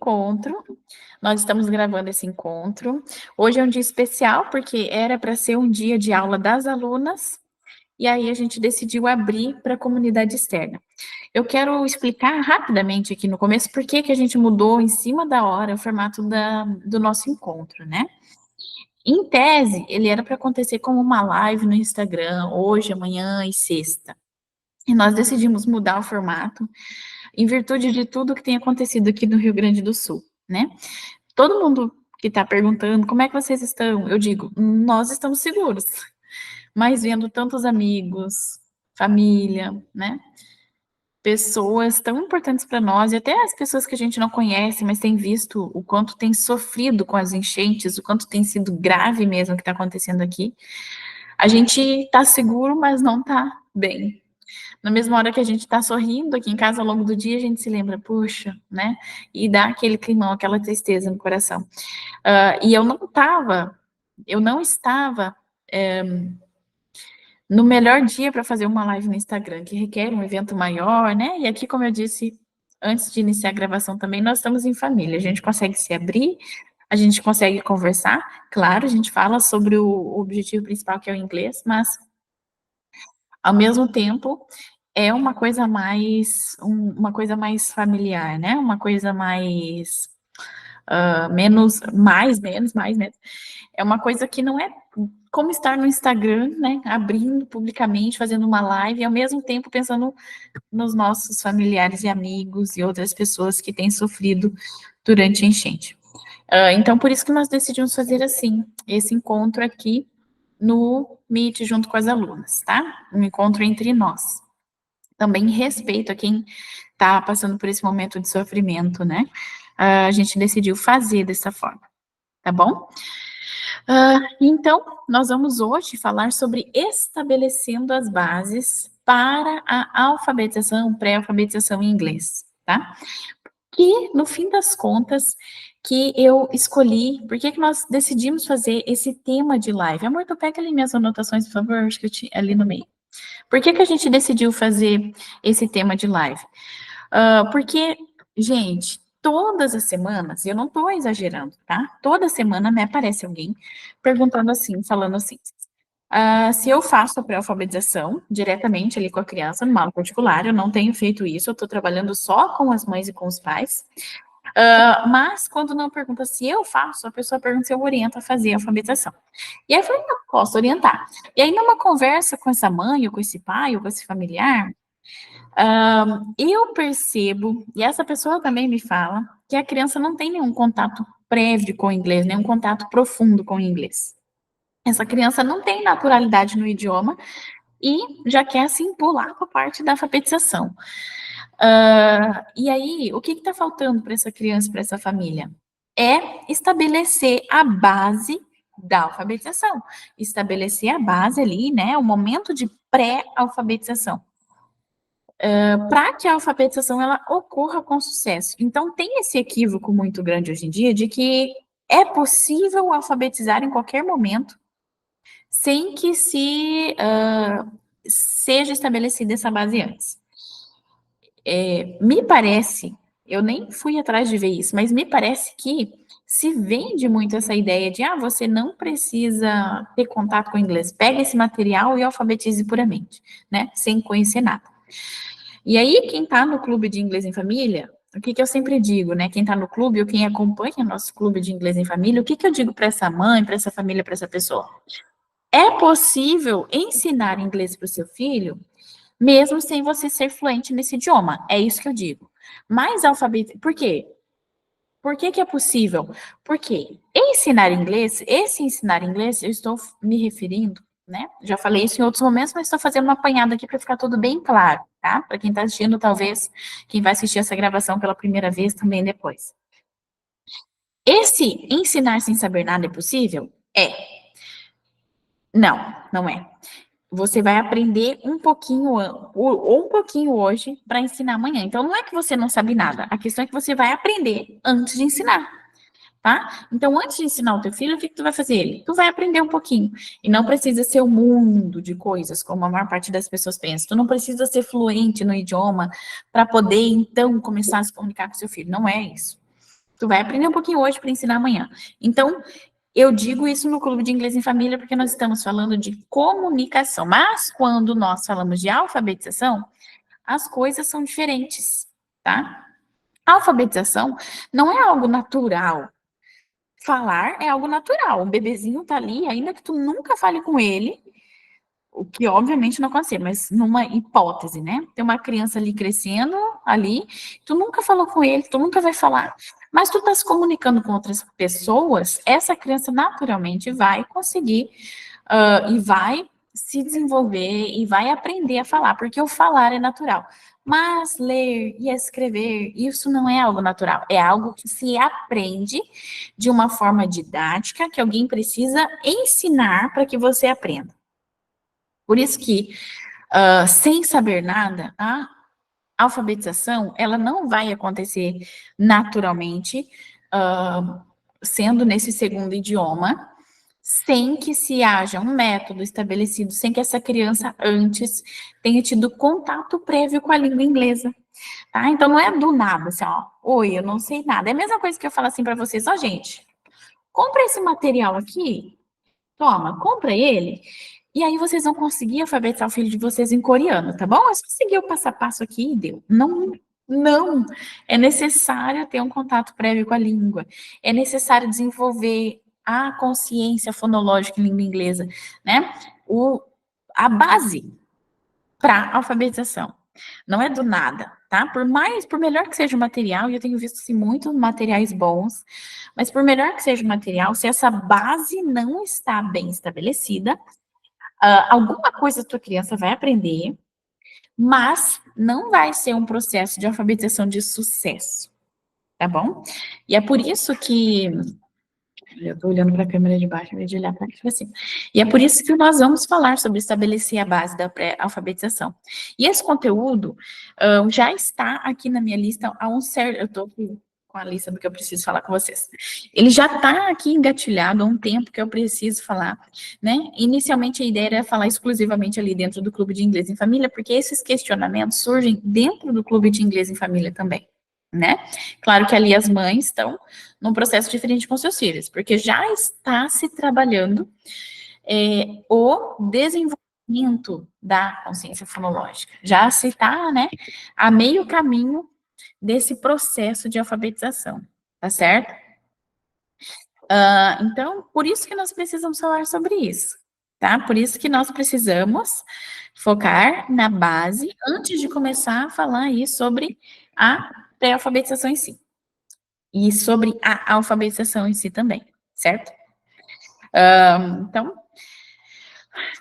encontro. Nós estamos gravando esse encontro. Hoje é um dia especial, porque era para ser um dia de aula das alunas, e aí a gente decidiu abrir para a comunidade externa. Eu quero explicar rapidamente aqui no começo por que que a gente mudou em cima da hora o formato do nosso encontro, né? Em tese, ele era para acontecer como uma live no Instagram, hoje, amanhã e sexta. E nós decidimos mudar o formato em virtude de tudo que tem acontecido aqui no Rio Grande do Sul, né? Todo mundo que está perguntando como é que vocês estão, eu digo, nós estamos seguros, mas vendo tantos amigos, família, né? Pessoas tão importantes para nós, e até as pessoas que a gente não conhece, mas tem visto o quanto tem sofrido com as enchentes, o quanto tem sido grave mesmo o que está acontecendo aqui. A gente está seguro, mas não está bem. Na mesma hora que a gente está sorrindo aqui em casa ao longo do dia, a gente se lembra, puxa, né? E dá aquele climão, aquela tristeza no coração. E eu não estava no melhor dia para fazer uma live no Instagram, que requer um evento maior, né? E aqui, como eu disse antes de iniciar a gravação também, nós estamos em família, a gente consegue se abrir, a gente consegue conversar, claro, a gente fala sobre o objetivo principal, que é o inglês, mas, ao mesmo tempo, é uma coisa mais familiar, né? Uma coisa mais, menos. É uma coisa que não é como estar no Instagram, né, abrindo publicamente, fazendo uma live, e ao mesmo tempo pensando nos nossos familiares e amigos e outras pessoas que têm sofrido durante a enchente. Então, por isso que nós decidimos fazer assim, esse encontro aqui no Meet junto com as alunas, tá? Um encontro entre nós. Também em respeito a quem está passando por esse momento de sofrimento, né? A gente decidiu fazer dessa forma, tá bom? Então, nós vamos hoje falar sobre estabelecendo as bases para a alfabetização, pré-alfabetização em inglês, tá? Que, no fim das contas, que eu escolhi, por que que nós decidimos fazer esse tema de live? Amor, tu pega ali minhas anotações, por favor, acho que eu tinha ali no meio. Por que que a gente decidiu fazer esse tema de live? Porque, gente, todas as semanas, eu não estou exagerando, tá? Toda semana me aparece alguém perguntando assim, falando assim, se eu faço a pré-alfabetização diretamente ali com a criança, numa aula particular, eu não tenho feito isso, eu estou trabalhando só com as mães e com os pais. Mas quando não pergunta se eu faço, a pessoa pergunta se eu oriento a fazer a alfabetização. E aí eu falei, não, posso orientar. E aí, numa conversa com essa mãe, ou com esse pai, ou com esse familiar, eu percebo, e essa pessoa também me fala, que a criança não tem nenhum contato prévio com o inglês, nenhum contato profundo com o inglês. Essa criança não tem naturalidade no idioma e já quer assim pular para a parte da alfabetização. E aí, o que está faltando para essa criança, para essa família? É estabelecer a base da alfabetização, estabelecer a base ali, né, o momento de pré-alfabetização, para que a alfabetização ela ocorra com sucesso. Então, tem esse equívoco muito grande hoje em dia de que é possível alfabetizar em qualquer momento, sem que seja estabelecida essa base antes. Me parece, eu nem fui atrás de ver isso, mas me parece que se vende muito essa ideia de, você não precisa ter contato com o inglês, pega esse material e alfabetize puramente, né, sem conhecer nada. E aí, quem está no clube de inglês em família, o que eu sempre digo, né, quem está no clube ou quem acompanha nosso clube de inglês em família, o que eu digo para essa mãe, para essa família, para essa pessoa? É possível ensinar inglês para o seu filho, mesmo sem você ser fluente nesse idioma. É isso que eu digo. Mas por quê? Por que que é possível? Porque esse ensinar inglês, eu estou me referindo, né? Já falei isso em outros momentos, mas estou fazendo uma apanhada aqui para ficar tudo bem claro, tá? Para quem está assistindo, talvez, quem vai assistir essa gravação pela primeira vez também depois. Esse ensinar sem saber nada é possível? Não, não é. Você vai aprender um pouquinho ou um pouquinho hoje para ensinar amanhã. Então, não é que você não sabe nada. A questão é que você vai aprender antes de ensinar, tá? Então, antes de ensinar o teu filho, o que tu vai fazer ele? Tu vai aprender um pouquinho. E não precisa ser um mundo de coisas, como a maior parte das pessoas pensa. Tu não precisa ser fluente no idioma para poder, então, começar a se comunicar com seu filho. Não é isso. Tu vai aprender um pouquinho hoje para ensinar amanhã. Então, eu digo isso no Clube de Inglês em Família porque nós estamos falando de comunicação. Mas quando nós falamos de alfabetização, as coisas são diferentes, tá? A alfabetização não é algo natural. Falar é algo natural. O bebezinho tá ali, ainda que tu nunca fale com ele, o que obviamente não acontece, mas numa hipótese, né? Tem uma criança ali crescendo, ali, tu nunca falou com ele, tu nunca vai falar, mas tu tá se comunicando com outras pessoas, essa criança naturalmente vai conseguir e vai se desenvolver e vai aprender a falar, porque o falar é natural. Mas ler e escrever, isso não é algo natural, é algo que se aprende de uma forma didática, que alguém precisa ensinar para que você aprenda. Por isso que, sem saber nada, a alfabetização, ela não vai acontecer naturalmente, sendo nesse segundo idioma, sem que se haja um método estabelecido, sem que essa criança antes tenha tido contato prévio com a língua inglesa, tá? Então não é do nada, assim, ó, oi, eu não sei nada. É a mesma coisa que eu falo assim para vocês, ó, gente, compra esse material aqui, toma, compra ele, e aí vocês vão conseguir alfabetizar o filho de vocês em coreano, tá bom? É só seguir o passo a passo aqui e deu. Não, não. É necessário ter um contato prévio com a língua. É necessário desenvolver a consciência fonológica em língua inglesa, né? A base para alfabetização. Não é do nada, tá? Por melhor que seja o material, e eu tenho visto assim, muitos materiais bons, mas por melhor que seja o material, se essa base não está bem estabelecida, alguma coisa a tua criança vai aprender, mas não vai ser um processo de alfabetização de sucesso, tá bom? E é por isso que eu tô olhando para a câmera de baixo, em vez de olhar para aqui para cima. E é por isso que nós vamos falar sobre estabelecer a base da pré-alfabetização. E esse conteúdo já está aqui na minha lista há um certo... Eu estou com a lista do que eu preciso falar com vocês. Ele já está aqui engatilhado há um tempo que eu preciso falar, né? Inicialmente a ideia era falar exclusivamente ali dentro do Clube de Inglês em Família, porque esses questionamentos surgem dentro do Clube de Inglês em Família também, né? Claro que ali as mães estão num processo diferente com seus filhos, porque já está se trabalhando o desenvolvimento da consciência fonológica. Já se está, né, a meio caminho desse processo de alfabetização, tá certo? Então, por isso que nós precisamos falar sobre isso, tá? Por isso que nós precisamos focar na base antes de começar a falar aí sobre a pré-alfabetização em si. E sobre a alfabetização em si também, certo? Então,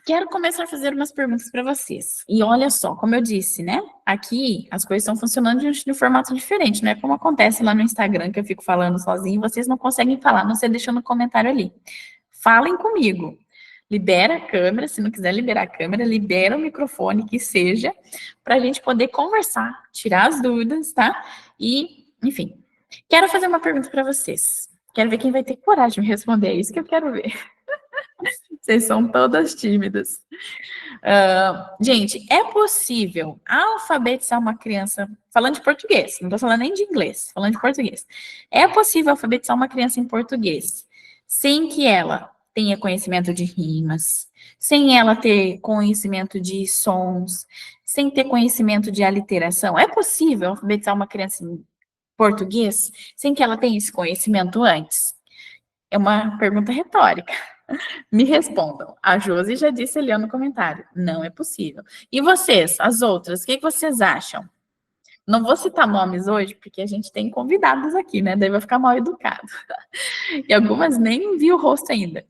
quero começar a fazer umas perguntas para vocês. E olha só, como eu disse, né? Aqui as coisas estão funcionando de um formato diferente, não é como acontece lá no Instagram, que eu fico falando sozinho, vocês não conseguem falar, não sei, deixando um comentário ali. Falem comigo. Libera a câmera, se não quiser liberar a câmera, libera o microfone, que seja, para a gente poder conversar, tirar as dúvidas, tá? E, enfim, quero fazer uma pergunta para vocês. Quero ver quem vai ter coragem de me responder, é isso que eu quero ver. Vocês são todas tímidas. Gente, é possível alfabetizar uma criança, falando de português, não estou falando nem de inglês, falando de português. É possível alfabetizar uma criança em português, sem que ela tenha conhecimento de rimas, sem ela ter conhecimento de sons, sem ter conhecimento de aliteração? É possível alfabetizar uma criança em português sem que ela tenha esse conhecimento antes? É uma pergunta retórica. Me respondam. A Josi já disse ali no comentário. Não é possível. E vocês, as outras, o que vocês acham? Não vou citar nomes hoje, porque a gente tem convidados aqui, né? Daí vai ficar mal educado. E algumas nem vi o rosto ainda.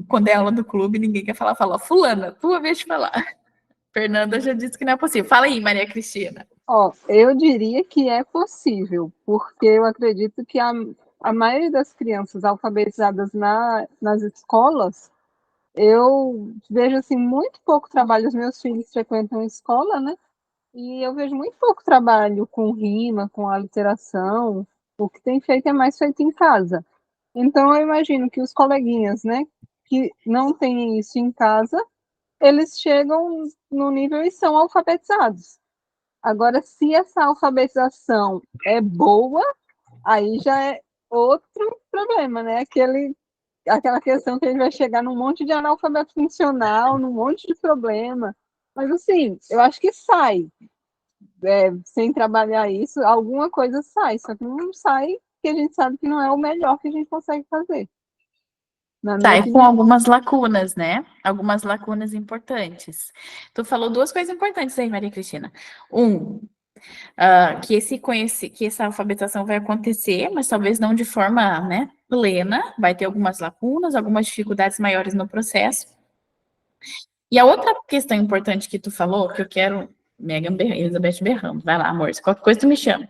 Quando é aula do clube, ninguém quer falar. Fala, fulana, tua vez de falar. Fernanda já disse que não é possível. Fala aí, Maria Cristina. Ó, eu diria que é possível, porque eu acredito que a maioria das crianças alfabetizadas nas escolas, eu vejo assim muito pouco trabalho. Os meus filhos frequentam escola, né? E eu vejo muito pouco trabalho com rima, com aliteração. O que tem feito é mais feito em casa. Então eu imagino que os coleguinhas, né, que não têm isso em casa, eles chegam no nível e são alfabetizados. Agora, se essa alfabetização é boa, aí já é outro problema, né? Aquela questão que a gente vai chegar num monte de analfabeto funcional, num monte de problema. Mas, assim, eu acho que sai. Sem trabalhar isso, alguma coisa sai. Só que não sai, que a gente sabe que não é o melhor que a gente consegue fazer, na minha Sai com opinião. algumas lacunas, né? Algumas lacunas importantes. Tu falou duas coisas importantes aí, Maria Cristina. Um, que essa alfabetização vai acontecer, mas talvez não de forma, né, plena, vai ter algumas lacunas, algumas dificuldades maiores no processo. E a outra questão importante que tu falou, que eu quero, Elizabeth Berramos, vai lá, amor, se qualquer coisa tu me chama,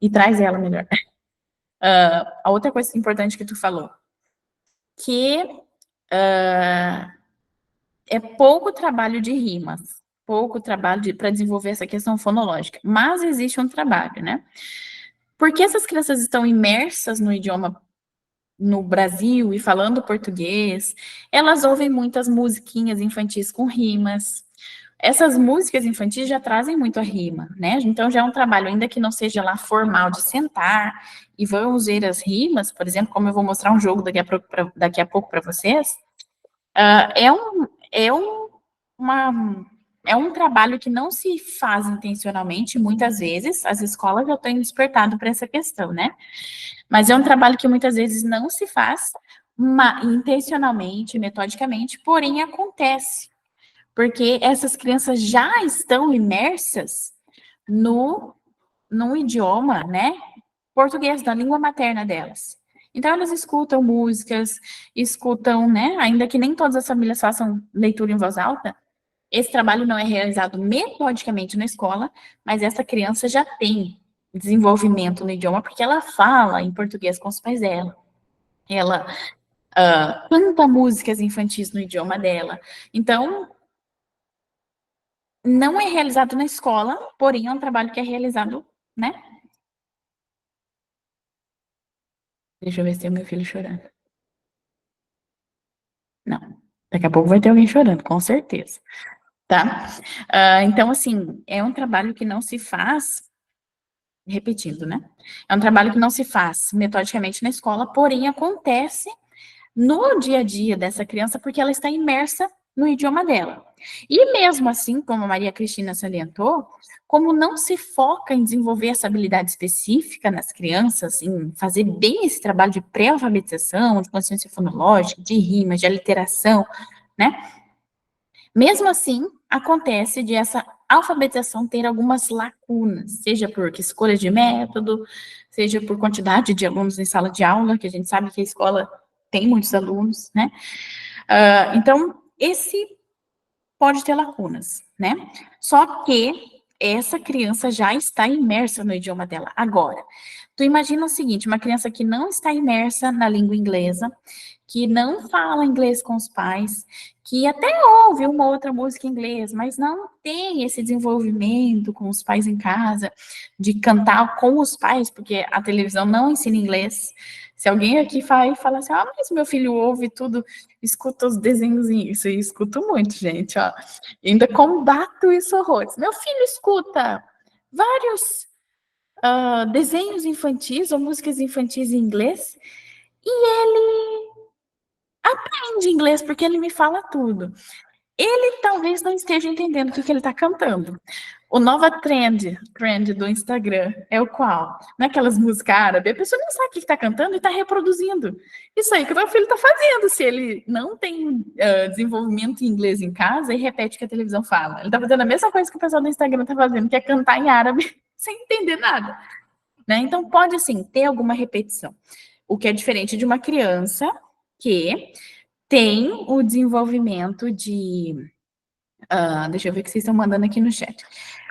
e traz ela melhor. A outra coisa importante que tu falou, que é pouco trabalho de rimas, pouco trabalho para desenvolver essa questão fonológica, mas existe um trabalho, né? Porque essas crianças estão imersas no idioma no Brasil e falando português, elas ouvem muitas musiquinhas infantis com rimas. Essas músicas infantis já trazem muito a rima, né? Então já é um trabalho, ainda que não seja lá formal, de sentar e vamos ver as rimas, por exemplo, como eu vou mostrar um jogo daqui a pouco para vocês, é um, é um, uma, é um trabalho que não se faz intencionalmente, muitas vezes, as escolas já têm despertado para essa questão, né? Mas é um trabalho que muitas vezes não se faz intencionalmente, metodicamente, porém acontece, porque essas crianças já estão imersas no, no idioma, né, português, da língua materna delas. Então, elas escutam músicas, escutam, né, ainda que nem todas as famílias façam leitura em voz alta, esse trabalho não é realizado metodicamente na escola, mas essa criança já tem desenvolvimento no idioma porque ela fala em português com os pais dela. Ela canta músicas infantis no idioma dela. Então, não é realizado na escola, porém é um trabalho que é realizado, né? Deixa eu ver se tem o meu filho chorando. Não. Daqui a pouco vai ter alguém chorando, com certeza. Tá? Então, assim, é um trabalho que não se faz repetindo, né? É um trabalho que não se faz metodicamente na escola, porém acontece no dia a dia dessa criança porque ela está imersa no idioma dela. E mesmo assim, como a Maria Cristina salientou, como não se foca em desenvolver essa habilidade específica nas crianças, em fazer bem esse trabalho de pré-alfabetização, de consciência fonológica, de rima, de aliteração, né? Mesmo assim, acontece de essa alfabetização ter algumas lacunas, seja por escolha de método, seja por quantidade de alunos em sala de aula, que a gente sabe que a escola tem muitos alunos, né? Então, esse pode ter lacunas, né? Só que essa criança já está imersa no idioma dela. Agora, tu imagina o seguinte, uma criança que não está imersa na língua inglesa, que não fala inglês com os pais, que até ouve uma outra música em inglês, mas não tem esse desenvolvimento com os pais em casa, de cantar com os pais, porque a televisão não ensina inglês. Se alguém aqui fala assim, mas meu filho ouve tudo, escuta os desenhos, isso eu escuto muito, gente, ó. Ainda combato isso horrores. Meu filho escuta vários desenhos infantis ou músicas infantis em inglês e ele aprende inglês porque ele me fala tudo. Ele talvez não esteja entendendo o que ele está cantando. O nova trend do Instagram é o qual? Naquelas músicas árabes, a pessoa não sabe o que está cantando e está reproduzindo. Isso aí que o meu filho está fazendo. Se ele não tem desenvolvimento em inglês em casa e repete o que a televisão fala. Ele está fazendo a mesma coisa que o pessoal do Instagram está fazendo, que é cantar em árabe sem entender nada. Né? Então, pode, assim, ter alguma repetição. O que é diferente de uma criança que tem o desenvolvimento de. Deixa eu ver o que vocês estão mandando aqui no chat.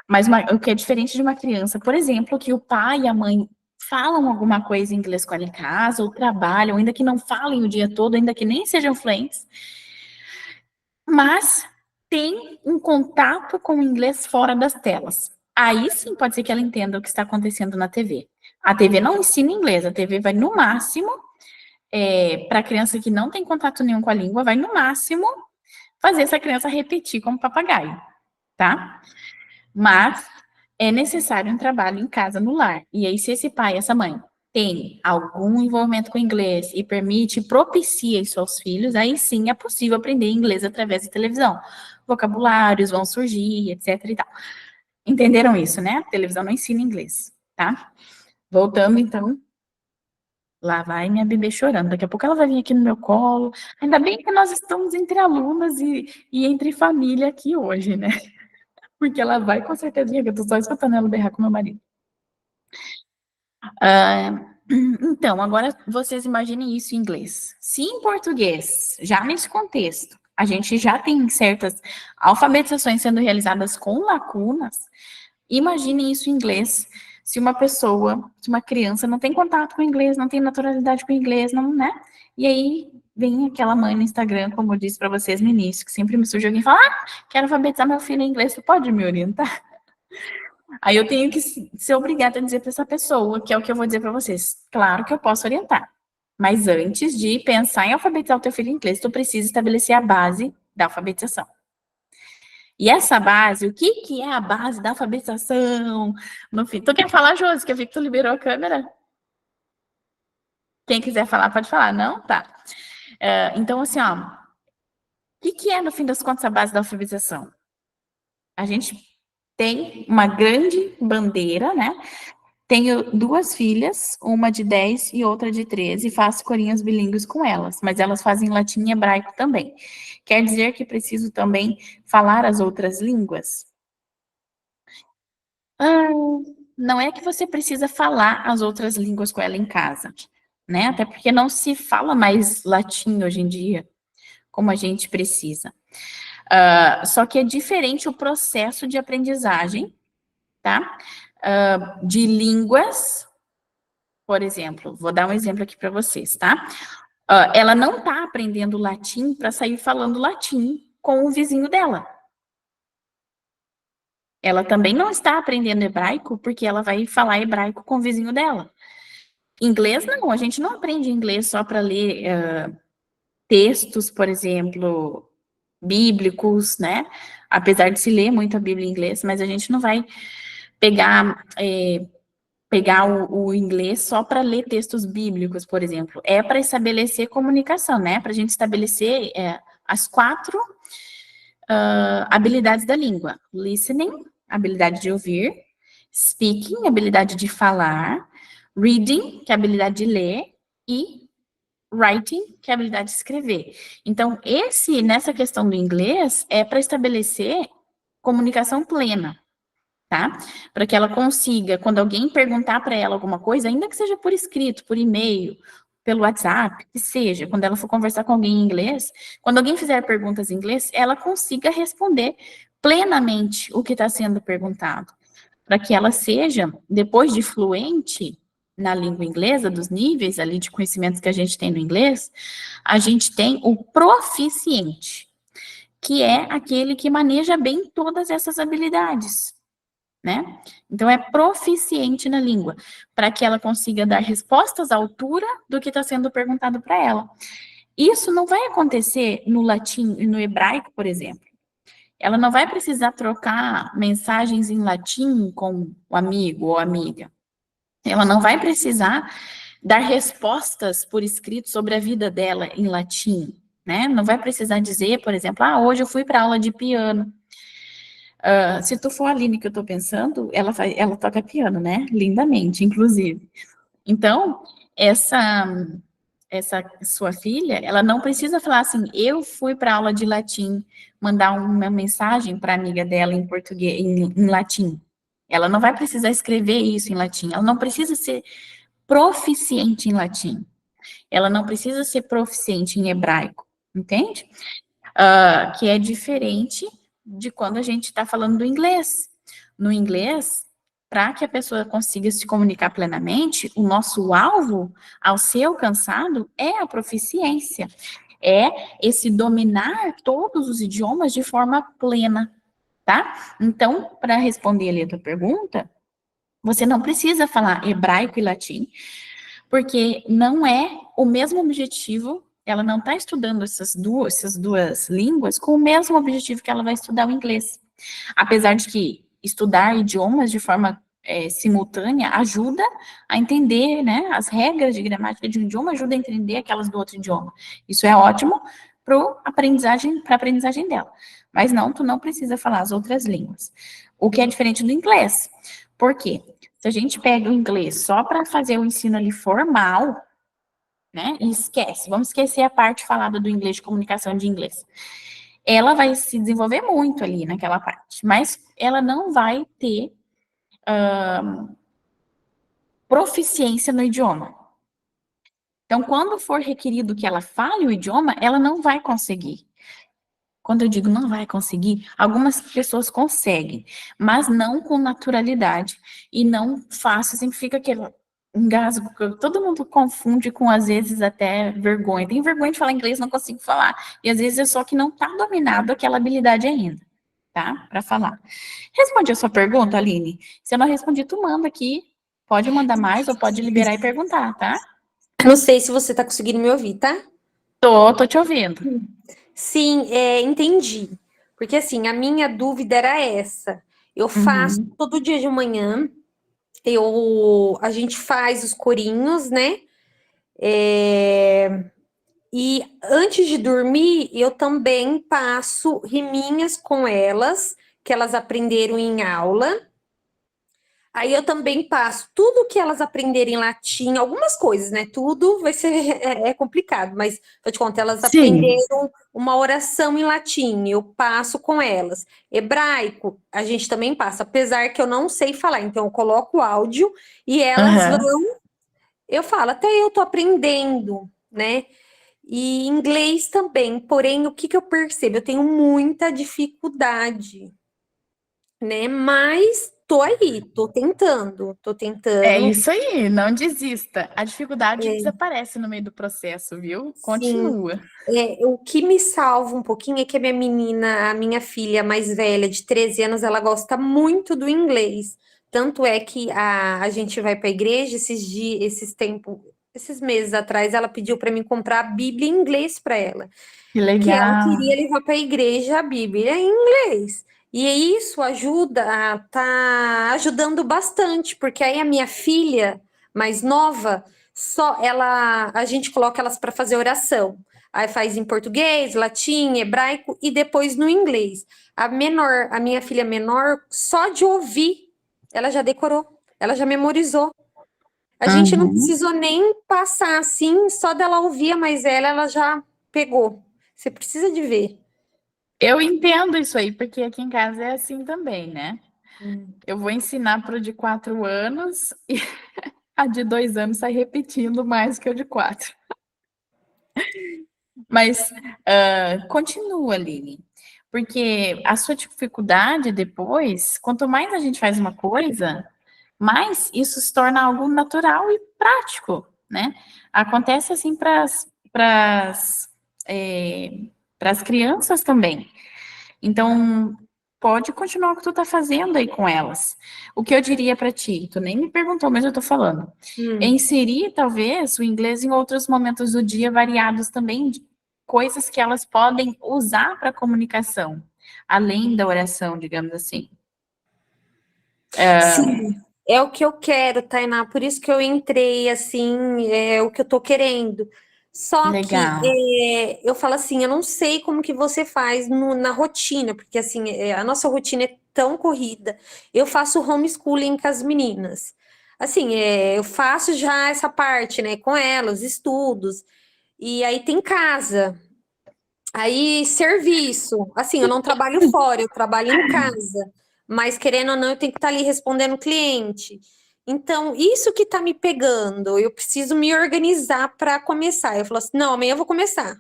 Mas o que é diferente de uma criança, por exemplo, que o pai e a mãe falam alguma coisa em inglês com ela em casa, ou trabalham, ainda que não falem o dia todo, ainda que nem sejam fluentes, mas tem um contato com o inglês fora das telas. Aí sim pode ser que ela entenda o que está acontecendo na TV. A TV não ensina inglês, a TV vai no máximo, para a criança que não tem contato nenhum com a língua, vai no máximo fazer essa criança repetir como papagaio, tá? Mas é necessário um trabalho em casa, no lar. E aí, se esse pai, essa mãe, tem algum envolvimento com inglês e permite, propicia isso aos filhos, aí sim é possível aprender inglês através da televisão. Vocabulários vão surgir, etc e tal. Entenderam isso, né? A televisão não ensina inglês, tá? Voltando, então, lá vai minha bebê chorando. Daqui a pouco ela vai vir aqui no meu colo. Ainda bem que nós estamos entre alunas e entre família aqui hoje, né? Porque ela vai com certeza vir, eu tô só escutando ela berrar com meu marido. Então, agora vocês imaginem isso em inglês. Se em português, já nesse contexto, a gente já tem certas alfabetizações sendo realizadas com lacunas, imaginem isso em inglês. Se uma pessoa, se uma criança não tem contato com o inglês, não tem naturalidade com o inglês, não, né? E aí vem aquela mãe no Instagram, como eu disse para vocês no início, que sempre me surge alguém e fala: quero alfabetizar meu filho em inglês, você pode me orientar? Aí eu tenho que ser obrigada a dizer para essa pessoa, que é o que eu vou dizer para vocês. Claro que eu posso orientar, mas antes de pensar em alfabetizar o teu filho em inglês, tu precisa estabelecer a base da alfabetização. E essa base, o que que é a base da alfabetização? No fim, tu quer falar, Josi, que eu vi que tu liberou a câmera? Quem quiser falar, pode falar. Não? Tá. Então, assim, ó, o que que é, no fim das contas, a base da alfabetização? A gente tem uma grande bandeira, né? Tenho duas filhas, uma de 10 e outra de 13, e faço corinhas bilíngues com elas, mas elas fazem latim e hebraico também. Quer dizer que preciso também falar as outras línguas? Não é que você precisa falar as outras línguas com ela em casa, né? Até porque não se fala mais latim hoje em dia, como a gente precisa. Só que é diferente o processo de aprendizagem, tá? De línguas, por exemplo, vou dar um exemplo aqui para vocês, tá? Ela não está aprendendo latim para sair falando latim com o vizinho dela. Ela também não está aprendendo hebraico porque ela vai falar hebraico com o vizinho dela. Inglês, não, a gente não aprende inglês só para ler textos, por exemplo, bíblicos, né? Apesar de se ler muito a Bíblia em inglês, mas a gente não vai pegar o inglês só para ler textos bíblicos, por exemplo. É para estabelecer comunicação, né? Para a gente estabelecer as 4 habilidades da língua: listening, habilidade de ouvir; speaking, habilidade de falar; reading, que é a habilidade de ler; e writing, que é a habilidade de escrever. Então, nessa questão do inglês, é para estabelecer comunicação plena, tá? Para que ela consiga, quando alguém perguntar para ela alguma coisa, ainda que seja por escrito, por e-mail, pelo WhatsApp, que seja, quando ela for conversar com alguém em inglês, quando alguém fizer perguntas em inglês, ela consiga responder plenamente o que está sendo perguntado, para que ela seja, depois de fluente na língua inglesa, dos níveis ali de conhecimentos que a gente tem no inglês, a gente tem o proficiente, que é aquele que maneja bem todas essas habilidades, né? Então, é proficiente na língua, para que ela consiga dar respostas à altura do que está sendo perguntado para ela. Isso não vai acontecer no latim e no hebraico, por exemplo. Ela não vai precisar trocar mensagens em latim com o amigo ou amiga. Ela não vai precisar dar respostas por escrito sobre a vida dela em latim, né? Não vai precisar dizer, por exemplo, hoje eu fui para aula de piano. Se tu for a Aline que eu tô pensando, ela toca piano, né? Lindamente, inclusive. Então, essa sua filha, ela não precisa falar assim: eu fui para aula de latim, mandar uma mensagem para a amiga dela em português, em latim. Ela não vai precisar escrever isso em latim. Ela não precisa ser proficiente em latim. Ela não precisa ser proficiente em hebraico, entende? Que é diferente de quando a gente está falando do inglês. No inglês, para que a pessoa consiga se comunicar plenamente, o nosso alvo ao ser alcançado é a proficiência, é esse dominar todos os idiomas de forma plena, tá? Então, para responder ali a tua pergunta, você não precisa falar hebraico e latim, porque não é o mesmo objetivo. Ela não está estudando essas duas línguas com o mesmo objetivo que ela vai estudar o inglês. Apesar de que estudar idiomas de forma simultânea ajuda a entender, né, as regras de gramática de um idioma, ajuda a entender aquelas do outro idioma. Isso é ótimo para a aprendizagem dela. Mas não, tu não precisa falar as outras línguas. O que é diferente do inglês. Por quê? Se a gente pega o inglês só para fazer o ensino ali formal, né, e vamos esquecer a parte falada do inglês, de comunicação de inglês. Ela vai se desenvolver muito ali naquela parte, mas ela não vai ter proficiência no idioma. Então, quando for requerido que ela fale o idioma, ela não vai conseguir. Quando eu digo não vai conseguir, algumas pessoas conseguem, mas não com naturalidade e não fácil, sempre fica aquele engasgo que todo mundo confunde com, às vezes, até vergonha. Tem vergonha de falar inglês, não consigo falar. E às vezes é só que não está dominado aquela habilidade ainda, tá? Para falar. Responde a sua pergunta, Aline. Se eu não respondi, tu manda aqui. Pode mandar mais ou pode liberar e perguntar, tá? Não sei se você tá conseguindo me ouvir, tá? Tô te ouvindo. Sim, entendi. Porque assim, a minha dúvida era essa. Eu faço todo dia de manhã, a gente faz os corinhos, né? E antes de dormir, eu também passo riminhas com elas, que elas aprenderam em aula. Aí eu também passo tudo que elas aprenderem em latim, algumas coisas, né? Tudo vai ser complicado, mas eu te conto, elas Sim. aprenderam uma oração em latim, eu passo com elas. Hebraico, a gente também passa, apesar que eu não sei falar, então eu coloco o áudio e elas vão, eu falo, até eu tô aprendendo, né? E inglês também, porém, o que que eu percebo? Eu tenho muita dificuldade, né? Mas tô aí, tô É tentando. isso aí, não desista. A dificuldade desaparece no meio do processo, viu? Sim, Continua. o que me salva um pouquinho é que a minha filha mais velha, de 13 anos, ela gosta muito do inglês. Tanto é que a gente vai para a igreja esses meses atrás, ela pediu para mim comprar a Bíblia em inglês para ela. Que Que ela legal. queria levar para a igreja a Bíblia em inglês. E isso tá ajudando bastante, porque aí a minha filha mais nova, a gente coloca elas para fazer oração. Aí faz em português, latim, hebraico e depois no inglês. A minha filha menor, só de ouvir, ela já decorou, ela já memorizou. A gente não Uhum. precisou nem passar assim, só dela ouvir a mais velha, ela já pegou. Você precisa de ver. Eu entendo isso aí, porque aqui em casa é assim também, né? Eu vou ensinar para o de 4 anos e a de 2 anos sai repetindo mais que o de 4. Mas continua, Aline, porque a sua dificuldade depois, quanto mais a gente faz uma coisa, mais isso se torna algo natural e prático, né? Acontece assim para as crianças também. Então, pode continuar o que tu tá fazendo aí com elas. O que eu diria para ti, tu nem me perguntou, mas eu tô falando. É Hum. inserir, talvez, o inglês em outros momentos do dia variados também, de coisas que elas podem usar para comunicação, além da oração, digamos assim. Sim, é o que eu quero, Tainá. Por isso que eu entrei assim, é o que eu tô querendo. Só que Legal. eu falo assim, eu não sei como que você faz na rotina, porque assim, a nossa rotina é tão corrida. Eu faço homeschooling com as meninas. Assim, eu faço já essa parte, né, com elas, estudos. E aí tem casa. Aí, serviço. Assim, eu não trabalho fora, eu trabalho em casa. Mas, querendo ou não, eu tenho que estar ali respondendo o cliente. Então, isso que tá me pegando. Eu preciso me organizar para começar. Eu falo assim: não, amanhã eu vou começar.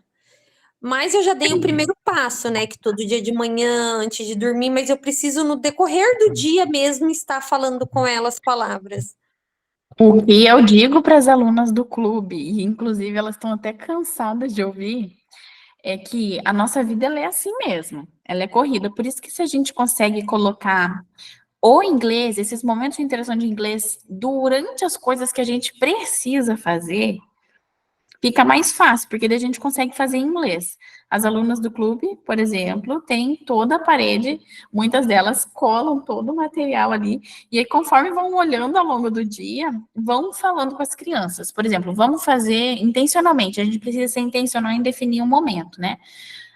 Mas eu já dei o primeiro passo, né? Que todo dia de manhã, antes de dormir, mas eu preciso, no decorrer do dia mesmo, estar falando com elas palavras. O que eu digo para as alunas do clube, e inclusive elas estão até cansadas de ouvir, é que a nossa vida ela é assim mesmo, ela é corrida. Por isso que se a gente consegue colocar o inglês, esses momentos de interação de inglês, durante as coisas que a gente precisa fazer, fica mais fácil, porque daí a gente consegue fazer em inglês. As alunas do clube, por exemplo, têm toda a parede, muitas delas colam todo o material ali, e aí conforme vão olhando ao longo do dia, vão falando com as crianças. Por exemplo, vamos fazer intencionalmente, a gente precisa ser intencional em definir um momento, né?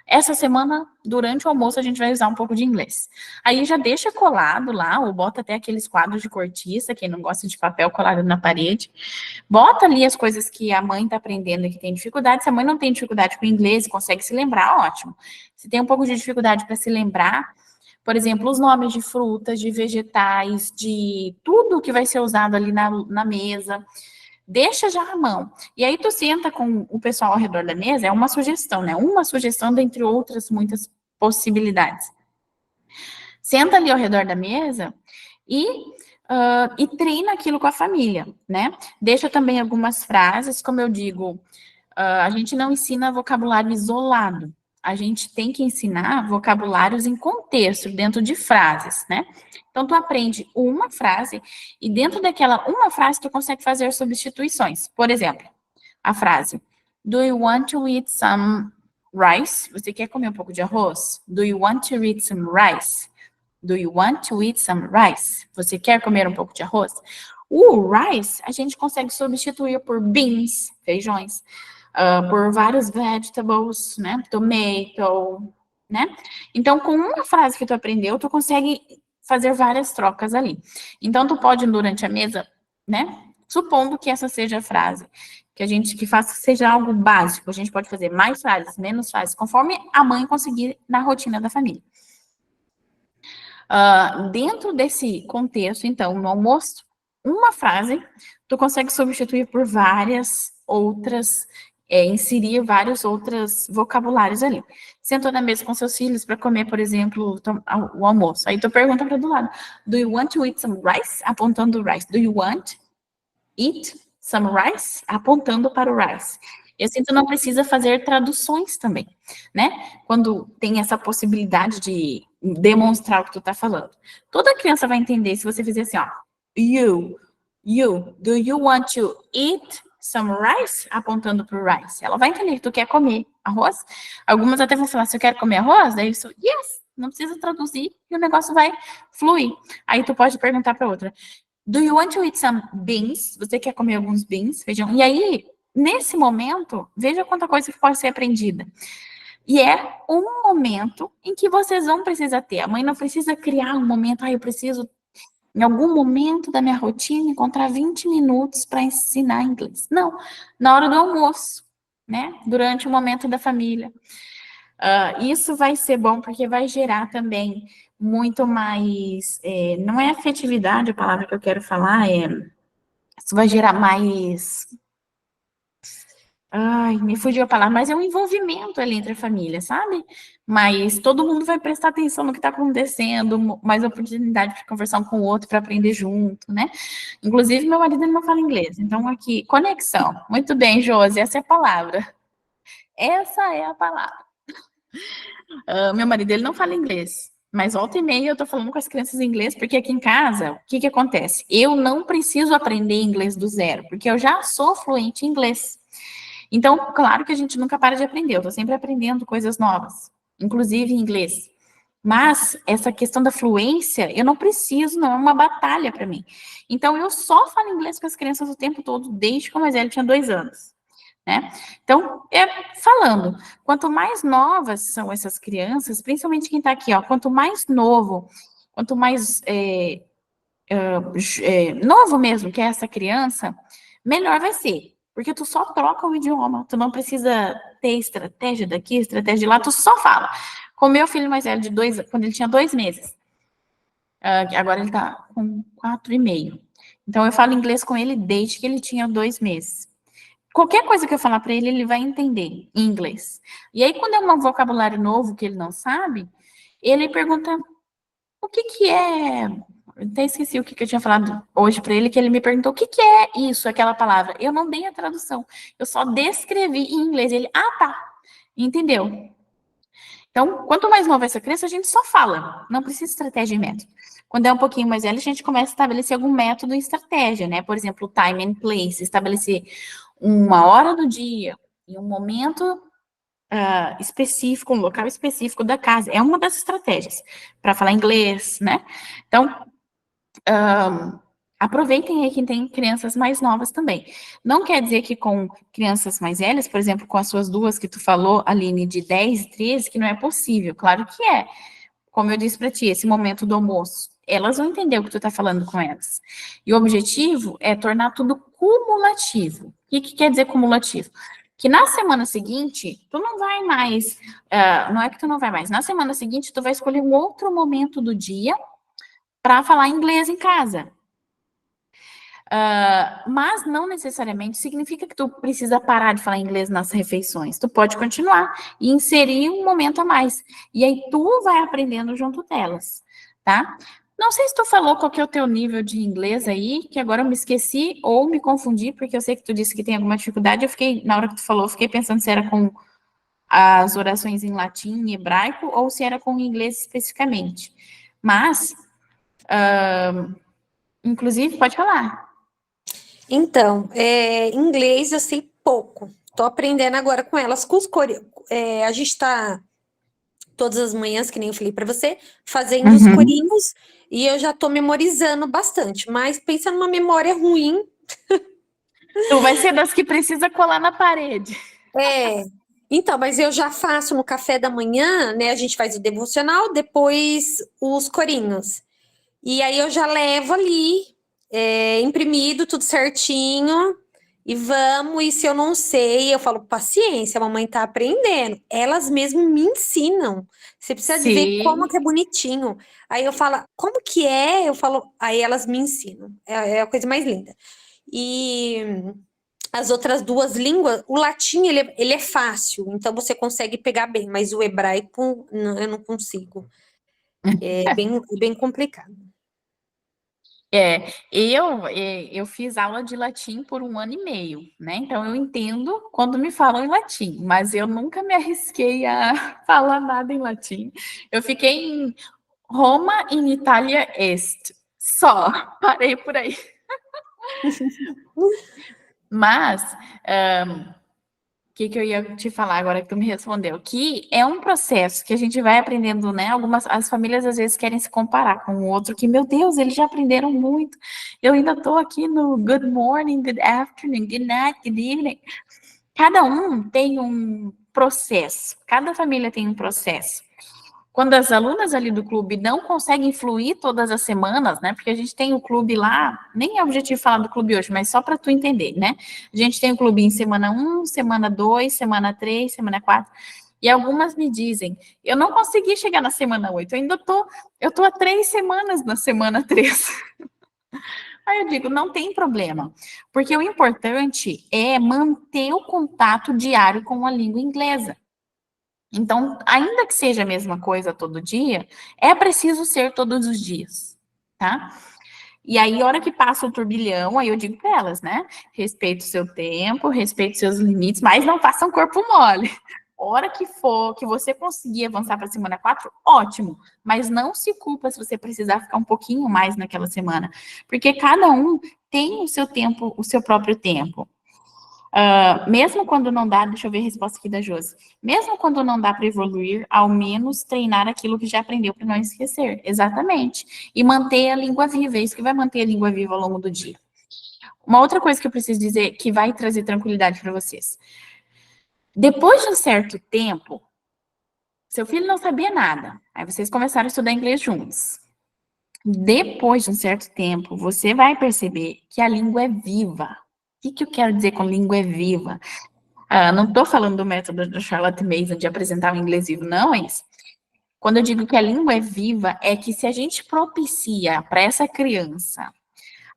Essa semana, durante o almoço, a gente vai usar um pouco de inglês. Aí já deixa colado lá, ou bota até aqueles quadros de cortiça, quem não gosta de papel colado na parede. Bota ali as coisas que a mãe está aprendendo e que tem dificuldade. Se a mãe não tem dificuldade com o inglês e consegue se lembrar, ótimo. Se tem um pouco de dificuldade para se lembrar, por exemplo, os nomes de frutas, de vegetais, de tudo que vai ser usado ali na mesa, deixa já à mão. E aí tu senta com o pessoal ao redor da mesa, é uma sugestão, né? Uma sugestão dentre outras muitas possibilidades. Senta ali ao redor da mesa e treina aquilo com a família, né? Deixa também algumas frases, como eu digo, a gente não ensina vocabulário isolado, a gente tem que ensinar vocabulários em contexto, dentro de frases, né? Então, tu aprende uma frase e dentro daquela uma frase tu consegue fazer substituições. Por exemplo, a frase, do you want to eat some rice? Você quer comer um pouco de arroz? Do you want to eat some rice? Do you want to eat some rice? Você quer comer um pouco de arroz? O rice a gente consegue substituir por beans, feijões, por vários vegetables, né? Tomato, né? Então, com uma frase que tu aprendeu, tu consegue fazer várias trocas ali. Então, tu pode, durante a mesa, né? Supondo que essa seja a frase, que faça seja algo básico, a gente pode fazer mais frases, menos frases, conforme a mãe conseguir na rotina da família. Dentro desse contexto, então, no almoço, uma frase, tu consegue substituir por várias outras, inserir vários outros vocabulários ali. Sentou na mesa com seus filhos para comer, por exemplo, o almoço. Aí tu pergunta para do lado, do you want to eat some rice? Apontando o rice. Do you want eat some rice? Apontando para o rice. E assim, tu não precisa fazer traduções também, né? Quando tem essa possibilidade de demonstrar o que tu tá falando. Toda criança vai entender se você fizer assim, ó. Do you want to eat some rice? Apontando pro rice. Ela vai entender que tu quer comer arroz. Algumas até vão falar, se eu quero comer arroz, daí isso, yes, não precisa traduzir e o negócio vai fluir. Aí tu pode perguntar para outra, do you want to eat some beans? Você quer comer alguns beans, feijão? E aí, nesse momento, veja quanta coisa que pode ser aprendida. E é um momento em que vocês vão precisar ter. A mãe não precisa criar um momento, eu preciso, em algum momento da minha rotina, encontrar 20 minutos para ensinar inglês. Não, na hora do almoço, né? Durante o momento da família. Isso vai ser bom porque vai gerar também muito mais, não é afetividade a palavra que eu quero falar, isso vai gerar mais, me fugiu a palavra, mas é um envolvimento ali entre a família, sabe? Mas todo mundo vai prestar atenção no que está acontecendo, mais oportunidade para conversar um com o outro, para aprender junto, né? Inclusive, meu marido ele não fala inglês, então aqui, conexão. Muito bem, Josi, essa é a palavra. Essa é a palavra. Meu marido ele não fala inglês, mas volta e meia eu tô falando com as crianças em inglês, porque aqui em casa, o que acontece? Eu não preciso aprender inglês do zero, porque eu já sou fluente em inglês. Então, claro que a gente nunca para de aprender, eu tô sempre aprendendo coisas novas, inclusive em inglês. Mas essa questão da fluência, eu não preciso, não é uma batalha para mim. Então, eu só falo inglês com as crianças o tempo todo, desde que o mais velho tinha 2 anos. Né? Então, falando, quanto mais novas são essas crianças, principalmente quem está aqui, ó, quanto mais novo, quanto mais novo mesmo que é essa criança, melhor vai ser, porque tu só troca o idioma, tu não precisa ter estratégia daqui, estratégia de lá, tu só fala. Com meu filho mais velho, quando ele tinha 2 meses, agora ele está com 4,5. Então, eu falo inglês com ele desde que ele tinha 2 meses. Qualquer coisa que eu falar para ele, ele vai entender em inglês. E aí, quando é um vocabulário novo que ele não sabe, ele pergunta o que é... Eu até esqueci o que eu tinha falado hoje para ele, que ele me perguntou o que é isso, aquela palavra. Eu não dei a tradução, eu só descrevi em inglês. Ele, tá, entendeu? Então, quanto mais nova essa criança, a gente só fala, não precisa de estratégia e método. Quando é um pouquinho mais velho, a gente começa a estabelecer algum método e estratégia, né? Por exemplo, time and place, estabelecer uma hora do dia, em um momento específico, um local específico da casa. É uma das estratégias para falar inglês, né? Então, aproveitem aí quem tem crianças mais novas também. Não quer dizer que com crianças mais velhas, por exemplo, com as suas duas que tu falou, Aline, de 10 e 13, que não é possível. Claro que é. Como eu disse para ti, esse momento do almoço, elas vão entender o que tu está falando com elas. E o objetivo é tornar tudo cumulativo. O que quer dizer cumulativo? Que na semana seguinte, tu não vai mais, não é que tu não vai mais, na semana seguinte tu vai escolher um outro momento do dia para falar inglês em casa. Mas não necessariamente significa que tu precisa parar de falar inglês nas refeições. Tu pode continuar e inserir um momento a mais. E aí tu vai aprendendo junto delas, tá? Não sei se tu falou qual que é o teu nível de inglês aí, que agora eu me esqueci ou me confundi, porque eu sei que tu disse que tem alguma dificuldade. Eu fiquei, na hora que tu falou, eu fiquei pensando se era com as orações em latim e hebraico ou se era com inglês especificamente. Mas, inclusive, pode falar. Então, inglês eu sei pouco. Tô aprendendo agora com elas, com os coreanos. A gente está todas as manhãs, que nem eu falei para você, fazendo os corinhos e eu já tô memorizando bastante. Mas pensa numa memória ruim. Tu vai ser das que precisa colar na parede. Então, mas eu já faço no café da manhã, né? A gente faz o devocional, depois os corinhos. E aí eu já levo ali, imprimido, tudo certinho, e vamos. E se eu não sei, eu falo, paciência, a mamãe tá aprendendo. Elas mesmo me ensinam. Você precisa de ver como Sim. que é bonitinho. Aí eu falo, como que é? Eu falo, aí elas me ensinam. É a coisa mais linda. E as outras duas línguas, o latim, ele é fácil, então você consegue pegar bem, mas o hebraico, eu não consigo. É bem complicado. Eu fiz aula de latim por 1 ano e meio, né? Então eu entendo quando me falam em latim, mas eu nunca me arrisquei a falar nada em latim. Eu fiquei em Roma, em Itália Est, só, parei por aí. Mas que eu ia te falar agora que tu me respondeu? Que é um processo que a gente vai aprendendo, né? As famílias às vezes querem se comparar com o outro, que, meu Deus, eles já aprenderam muito. Eu ainda estou aqui no good morning, good afternoon, good night, good evening. Cada um tem um processo, cada família tem um processo. Quando as alunas ali do clube não conseguem fluir todas as semanas, né? Porque a gente tem o clube lá, nem é objetivo falar do clube hoje, mas só para tu entender, né? A gente tem o clube em semana 1, semana 2, semana 3, semana 4. E algumas me dizem, eu não consegui chegar na semana 8, eu tô há 3 semanas na semana 3. Aí eu digo, não tem problema, porque o importante é manter o contato diário com a língua inglesa. Então, ainda que seja a mesma coisa todo dia, é preciso ser todos os dias, tá? E aí, a hora que passa o turbilhão, aí eu digo para elas, né? Respeite o seu tempo, respeite os seus limites, mas não façam corpo mole. A hora que for, que você conseguir avançar para a semana 4, ótimo. Mas não se culpa se você precisar ficar um pouquinho mais naquela semana. Porque cada um tem o seu tempo, o seu próprio tempo. Mesmo quando não dá, deixa eu ver a resposta aqui da Josi. Mesmo quando não dá para evoluir, ao menos treinar aquilo que já aprendeu para não esquecer. Exatamente. E manter a língua viva, é isso que vai manter a língua viva ao longo do dia. Uma outra coisa que eu preciso dizer que vai trazer tranquilidade para vocês. Depois de um certo tempo, seu filho não sabia nada. Aí vocês começaram a estudar inglês juntos. Depois de um certo tempo, você vai perceber que a língua é viva. O que eu quero dizer com língua é viva? Não estou falando do método da Charlotte Mason de apresentar o inglês vivo, não é isso. Quando eu digo que a língua é viva, é que se a gente propicia para essa criança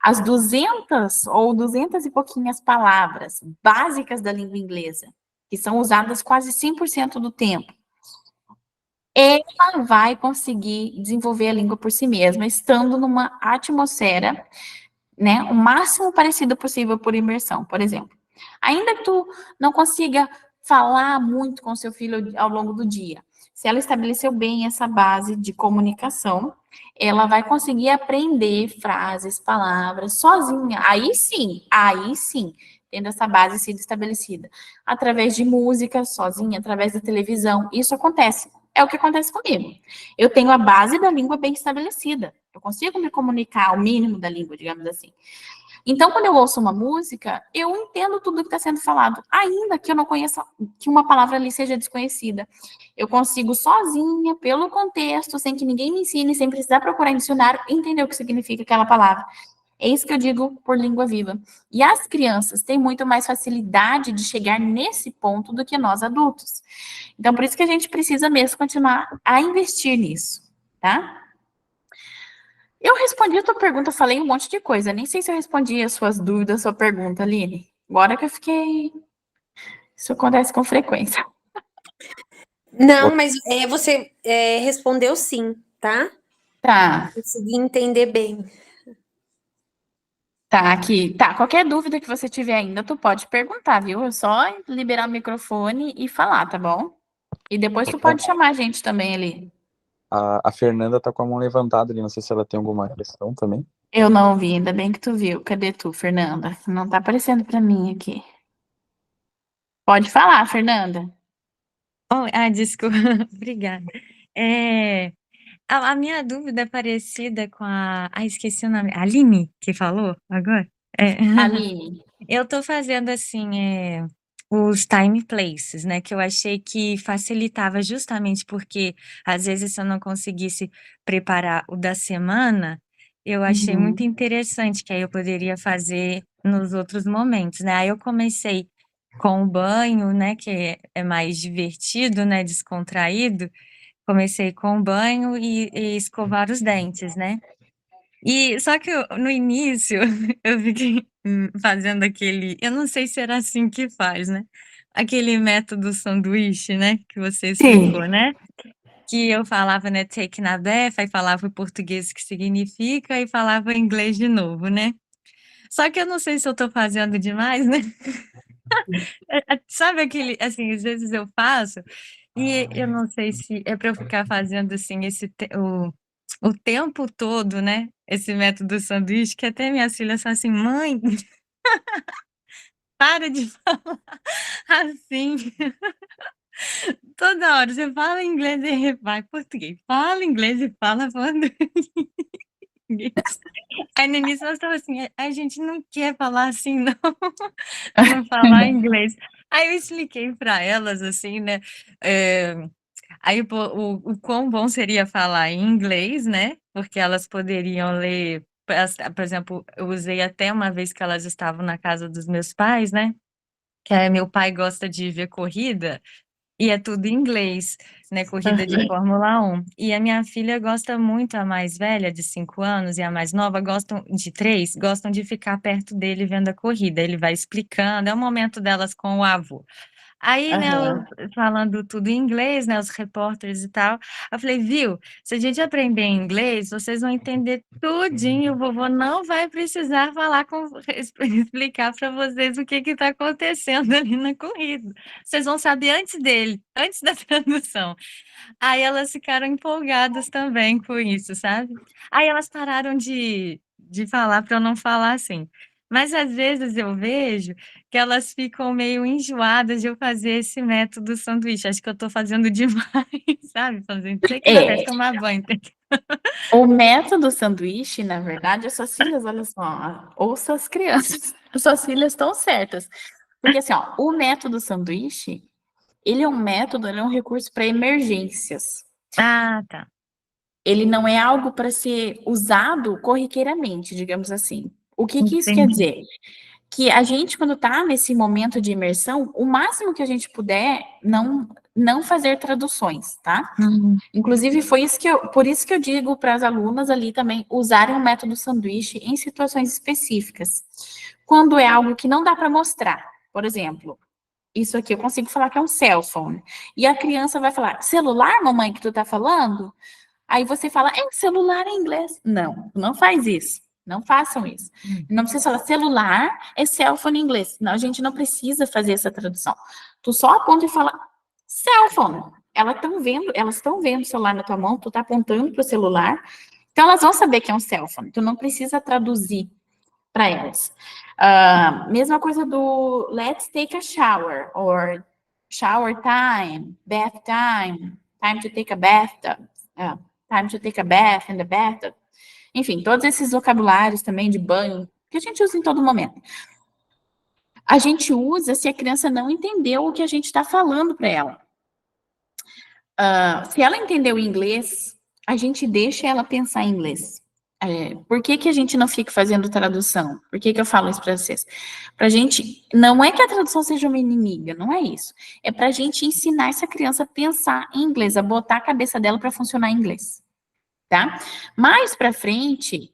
as 200 ou 200 e pouquinhas palavras básicas da língua inglesa, que são usadas quase 100% do tempo, ela vai conseguir desenvolver a língua por si mesma, estando numa atmosfera, né, o máximo parecido possível por imersão, por exemplo. Ainda que tu não consiga falar muito com seu filho ao longo do dia, se ela estabeleceu bem essa base de comunicação, ela vai conseguir aprender frases, palavras sozinha. Aí sim, tendo essa base sido estabelecida. Através de música, sozinha, através da televisão, isso acontece. É o que acontece comigo. Eu tenho a base da língua bem estabelecida. Eu consigo me comunicar o mínimo da língua, digamos assim. Então, quando eu ouço uma música, eu entendo tudo que está sendo falado, ainda que eu não conheça, que uma palavra ali seja desconhecida. Eu consigo sozinha, pelo contexto, sem que ninguém me ensine, sem precisar procurar em dicionário, entender o que significa aquela palavra. É isso que eu digo por língua viva. E as crianças têm muito mais facilidade de chegar nesse ponto do que nós adultos. Então, por isso que a gente precisa mesmo continuar a investir nisso, tá? Eu respondi a tua pergunta, falei um monte de coisa. Nem sei se eu respondi as suas dúvidas, sua pergunta, Aline. Agora que eu fiquei. Isso acontece com frequência. Não, mas você respondeu sim, tá? Tá, Consegui entender bem. tá, aqui. Tá, qualquer dúvida que você tiver ainda, tu pode perguntar, viu? É só liberar o microfone e falar, tá bom? E depois tu pode chamar a gente também ali. A Fernanda tá com a mão levantada ali, não sei se ela tem alguma questão também. Eu não vi, ainda bem que tu viu. Cadê tu, Fernanda? Não tá aparecendo pra mim aqui. Pode falar, Fernanda. Desculpa, obrigada. É, a minha dúvida é parecida com esqueci o nome, a Aline, que falou agora? É. Aline. Eu tô fazendo, assim, os time places, né, que eu achei que facilitava justamente porque, às vezes, se eu não conseguisse preparar o da semana, eu achei Uhum. muito interessante, que aí eu poderia fazer nos outros momentos, né. Aí eu comecei com o banho, né, que é mais divertido, né, descontraído, comecei com o banho e escovar os dentes, né. E só que no início eu fiquei fazendo aquele, eu não sei se era assim que faz, né, aquele método sanduíche, né, que você explicou, Sim. né, que eu falava, né, take a bath, aí falava o português que significa e falava inglês de novo, né. Só que eu não sei se eu tô fazendo demais, né. Sabe aquele, assim, às vezes eu faço e eu não sei se é para eu ficar fazendo, assim, o tempo todo, né, esse método sanduíche, que até minhas filhas falam assim: "Mãe, para de falar assim, toda hora você fala inglês e vai português, fala inglês e fala português". Aí no início elas estavam assim: "A gente não quer falar assim não, pra não falar inglês". Aí eu expliquei para elas, assim, né, aí pô, o quão bom seria falar em inglês, né, porque elas poderiam ler, por exemplo, eu usei até uma vez que elas estavam na casa dos meus pais, né, que meu pai gosta de ver corrida, e é tudo em inglês, né, corrida de Fórmula 1. E a minha filha gosta muito, a mais velha, de 5 anos, e a mais nova gostam de 3, gostam de ficar perto dele vendo a corrida, ele vai explicando, é o momento delas com o avô. Aí, né, eu Aham. falando tudo em inglês, né, os repórteres e tal, eu falei: "Viu, se a gente aprender inglês, vocês vão entender tudinho, o vovô não vai precisar falar com explicar para vocês o que está acontecendo ali na corrida. Vocês vão saber antes dele, antes da tradução". Aí elas ficaram empolgadas também com isso, sabe. Aí elas pararam de falar para eu não falar assim. Mas às vezes eu vejo que elas ficam meio enjoadas de eu fazer esse método sanduíche, acho que eu estou fazendo demais, sabe, fazendo take na bath, É, tomar banho, o método sanduíche, na verdade, as suas filhas, olha só, ouça as crianças, as suas filhas estão certas. Porque assim, ó, o método sanduíche, ele é um método, ele é um recurso para emergências. Ah, tá. Ele não é algo para ser usado corriqueiramente, digamos assim. O que que isso quer Entendi. dizer? Que a gente, quando está nesse momento de imersão, o máximo que a gente puder, não fazer traduções, tá? Uhum. Inclusive, por isso que eu digo para as alunas ali também usarem o método sanduíche em situações específicas. Quando é algo que não dá para mostrar, por exemplo, isso aqui eu consigo falar que é um cell phone. E a criança vai falar, celular, mamãe, que tu tá falando? Aí você fala, celular em inglês. Não, não faz isso. Não façam isso. Não precisa falar celular é cell phone em inglês. Não, a gente não precisa fazer essa tradução. Tu só aponta e fala cell phone. Elas estão vendo o celular na tua mão, tu tá apontando pro celular. Então elas vão saber que é um cell phone. Tu não precisa traduzir. para elas. Mesma coisa do let's take a shower, or shower time, bath time, time to take a bath, time to take a bath in the bathtub. Enfim, todos esses vocabulários também de banho, que a gente usa em todo momento. A gente usa se a criança não entendeu o que a gente está falando para ela. Se ela entendeu inglês, a gente deixa ela pensar em inglês. Por que a gente não fica fazendo tradução? Por que eu falo isso para vocês? Pra gente, não é que a tradução seja uma inimiga, não é isso. É pra gente ensinar essa criança a pensar em inglês, a botar a cabeça dela para funcionar em inglês, tá? Mais para frente,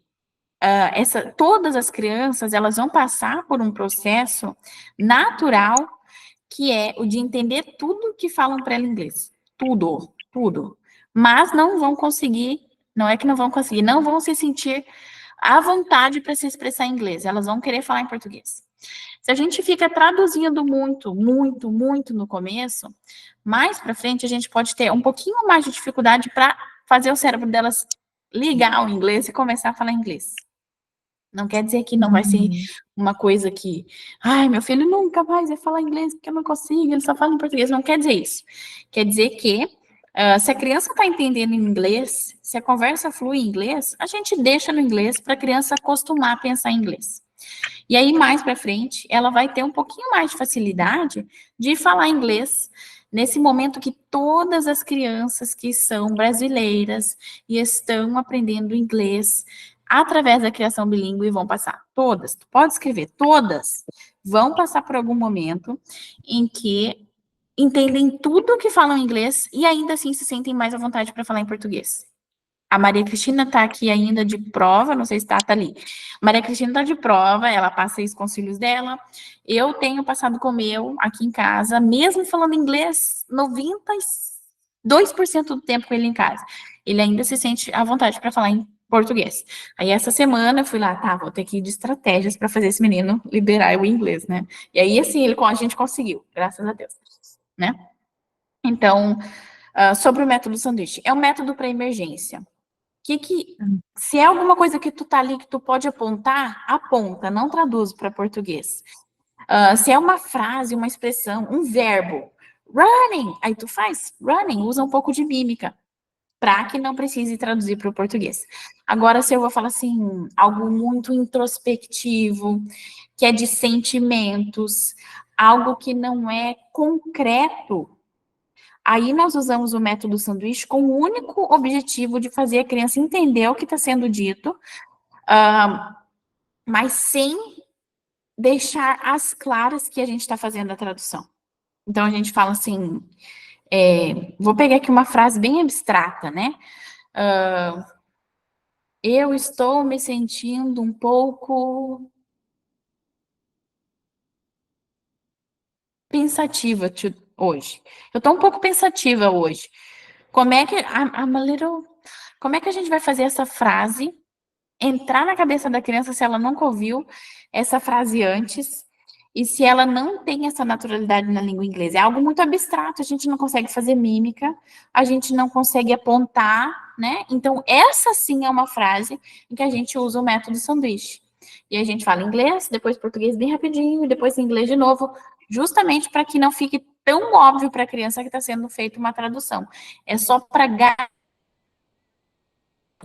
todas as crianças, elas vão passar por um processo natural, que é o de entender tudo que falam para ela em inglês. Tudo. Mas não vão conseguir, não é que não vão conseguir, não vão se sentir à vontade para se expressar em inglês. Elas vão querer falar em português. Se a gente fica traduzindo muito no começo, mais para frente a gente pode ter um pouquinho mais de dificuldade para fazer o cérebro delas ligar o inglês e começar a falar inglês. Não quer dizer que não vai ser uma coisa que, ai, meu filho nunca mais vai falar inglês porque eu não consigo, ele só fala em português. Não quer dizer isso. Quer dizer que, se a criança está entendendo inglês, se a conversa flui em inglês, a gente deixa no inglês para a criança acostumar a pensar em inglês. E aí, mais para frente, ela vai ter um pouquinho mais de facilidade de falar inglês nesse momento que todas as crianças que são brasileiras e estão aprendendo inglês através da criação bilíngue vão passar. Todas, tu pode escrever, todas vão passar por algum momento em que entendem tudo que falam inglês e ainda assim se sentem mais à vontade para falar em português. A Maria Cristina está aqui ainda de prova, não sei se tá ali. Maria Cristina está de prova, ela passa isso com os filhos dela. Eu tenho passado com o meu aqui em casa, mesmo falando inglês 92% do tempo com ele em casa. Ele ainda se sente à vontade para falar em português. Aí essa semana eu fui lá, vou ter que ir de estratégias para fazer esse menino liberar o inglês, né? E aí assim, a gente conseguiu, graças a Deus, né? Então, sobre o método sanduíche, é um método para emergência. Se é alguma coisa que tu tá ali que tu pode apontar, aponta, não traduz para português. Se é uma frase, uma expressão, um verbo, running, aí tu faz running, usa um pouco de mímica, para que não precise traduzir para o português. Agora, se eu vou falar assim, algo muito introspectivo, que é de sentimentos, algo que não é concreto, aí nós usamos o método sanduíche com o único objetivo de fazer a criança entender o que está sendo dito, mas sem deixar as claras que a gente está fazendo a tradução. Então, a gente fala assim, vou pegar aqui uma frase bem abstrata, né? Eu estou me sentindo um pouco pensativa hoje. Eu estou um pouco pensativa hoje. Como é que a gente vai fazer essa frase entrar na cabeça da criança se ela nunca ouviu essa frase antes e se ela não tem essa naturalidade na língua inglesa? É algo muito abstrato, a gente não consegue fazer mímica, a gente não consegue apontar, né? Então, essa sim é uma frase em que a gente usa o método sanduíche. E a gente fala inglês, depois português bem rapidinho, e depois inglês de novo, justamente para que não fique tão óbvio para a criança que está sendo feita uma tradução. É só para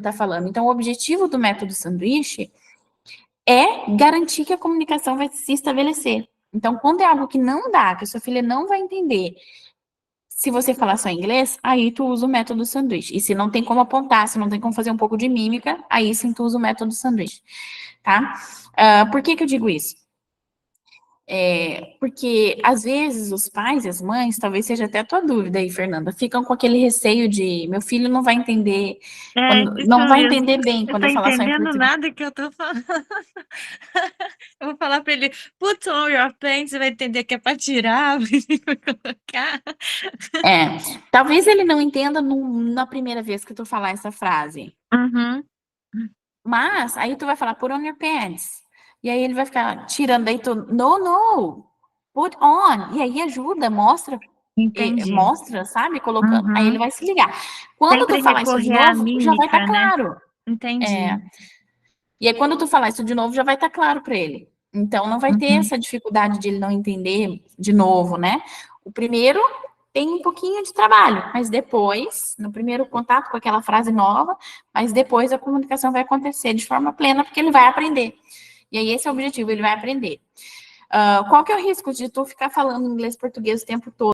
tá falando. Então, o objetivo do método sanduíche é garantir que a comunicação vai se estabelecer. Então, quando é algo que não dá, que a sua filha não vai entender, se você falar só inglês, aí tu usa o método sanduíche. E se não tem como apontar, se não tem como fazer um pouco de mímica, aí sim tu usa o método sanduíche, tá? Por que eu digo isso? Porque, às vezes, os pais e as mães, talvez seja até a tua dúvida aí, Fernanda, ficam com aquele receio de, meu filho não vai entender, não vai entender bem quando eu falar só em entendendo português. nada que eu tô falando. Eu vou falar para ele, put on your pants, você vai entender que é para tirar, para colocar. Talvez ele não entenda na primeira vez que tu falar essa frase. Uhum. Mas, aí tu vai falar, put on your pants. E aí ele vai ficar tirando, daí tu, no, put on. E aí ajuda, mostra, sabe? Colocando, aí ele vai se ligar. Quando Sempre tu falar isso de recorrer à novo, já vai estar mímica, né? claro. Entendi. E aí, quando tu falar isso de novo, já vai estar claro para ele. Então, não vai ter Uhum. essa dificuldade de ele não entender de novo, né? O primeiro tem um pouquinho de trabalho, mas depois, no primeiro contato com aquela frase nova, mas depois a comunicação vai acontecer de forma plena, porque ele vai aprender. E aí, esse é o objetivo, ele vai aprender. Qual que é o risco de tu ficar falando inglês e português o tempo todo?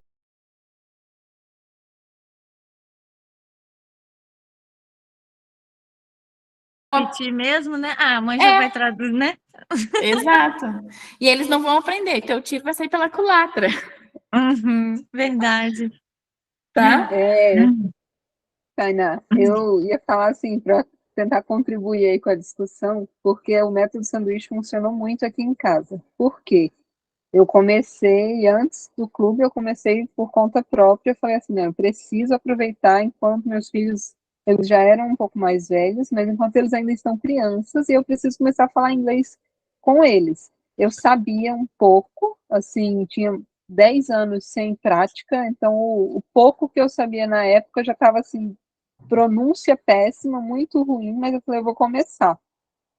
Repetir mesmo, né? Ah, a mãe já vai traduzir, né? Exato. E eles não vão aprender, teu tiro vai sair pela culatra, Uhum, verdade. tá? Tainá, eu ia falar assim, para tentar contribuir aí com a discussão, porque o método sanduíche funcionou muito aqui em casa. Por quê? Eu comecei, antes do clube, eu comecei por conta própria, eu falei assim, não, eu preciso aproveitar enquanto meus filhos, eles já eram um pouco mais velhos, mas enquanto eles ainda estão crianças, e eu preciso começar a falar inglês com eles. Eu sabia um pouco, assim, tinha 10 anos sem prática, então o pouco que eu sabia na época já estava, assim, pronúncia péssima, muito ruim, mas eu falei, eu vou começar.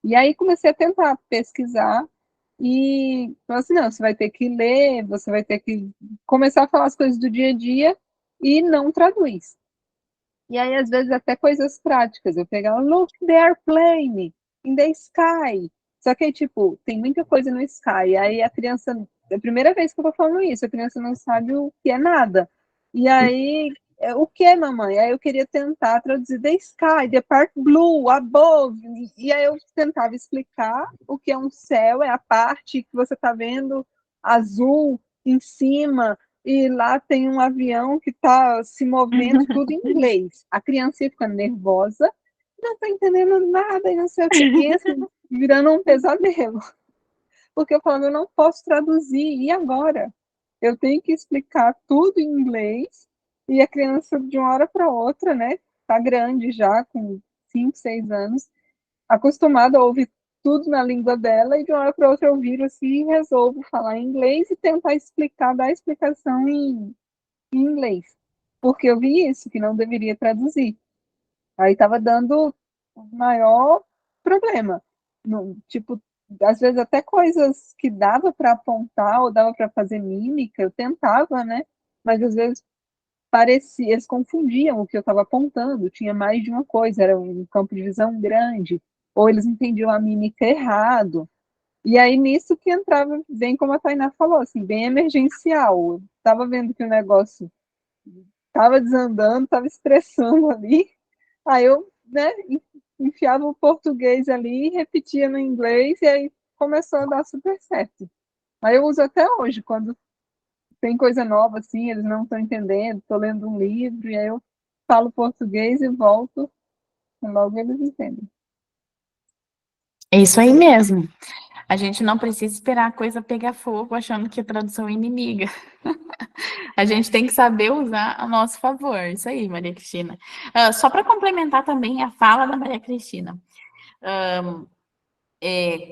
E aí comecei a tentar pesquisar, e falou assim, não, você vai ter que ler, você vai ter que começar a falar as coisas do dia a dia e não traduz. E aí, às vezes, até coisas práticas. Eu pegava, look, they are playing in the sky. Só que aí, tipo, tem muita coisa no sky. Aí a criança, é a primeira vez que eu tô falando isso, a criança não sabe o que é nada. E aí, o que é, mamãe? Aí eu queria tentar traduzir the sky, the part blue, above. E aí eu tentava explicar o que é um céu, é a parte que você tá vendo azul em cima, e lá tem um avião que está se movendo, tudo em inglês. A criança ia ficando nervosa, não está entendendo nada, e não sei o quê. E isso virando um pesadelo. Porque eu falava, eu não posso traduzir, e agora? Eu tenho que explicar tudo em inglês, e a criança, de uma hora para outra, né, está grande já, com 5, 6 anos, acostumada a ouvir tudo na língua dela, e de uma hora para outra eu viro assim e resolvo falar em inglês e tentar explicar, dar explicação em inglês. Porque eu vi isso, que não deveria traduzir. Aí estava dando o maior problema. Tipo, às vezes até coisas que dava para apontar ou dava para fazer mímica, eu tentava, né? Mas às vezes parecia, eles confundiam o que eu estava apontando, tinha mais de uma coisa, era um campo de visão grande, ou eles entendiam a mímica errado. E aí nisso que entrava, bem como a Tainá falou, assim, bem emergencial. Estava vendo que o negócio estava desandando, estava estressando ali. Aí eu, né, enfiava o português ali, repetia no inglês, e aí começou a dar super certo. Aí eu uso até hoje, quando tem coisa nova assim, eles não estão entendendo, estou lendo um livro, e aí eu falo português e volto, e logo eles entendem. É isso aí mesmo. A gente não precisa esperar a coisa pegar fogo achando que a tradução é inimiga. A gente tem que saber usar a nosso favor. Isso aí, Maria Cristina. Só para complementar também a fala da Maria Cristina.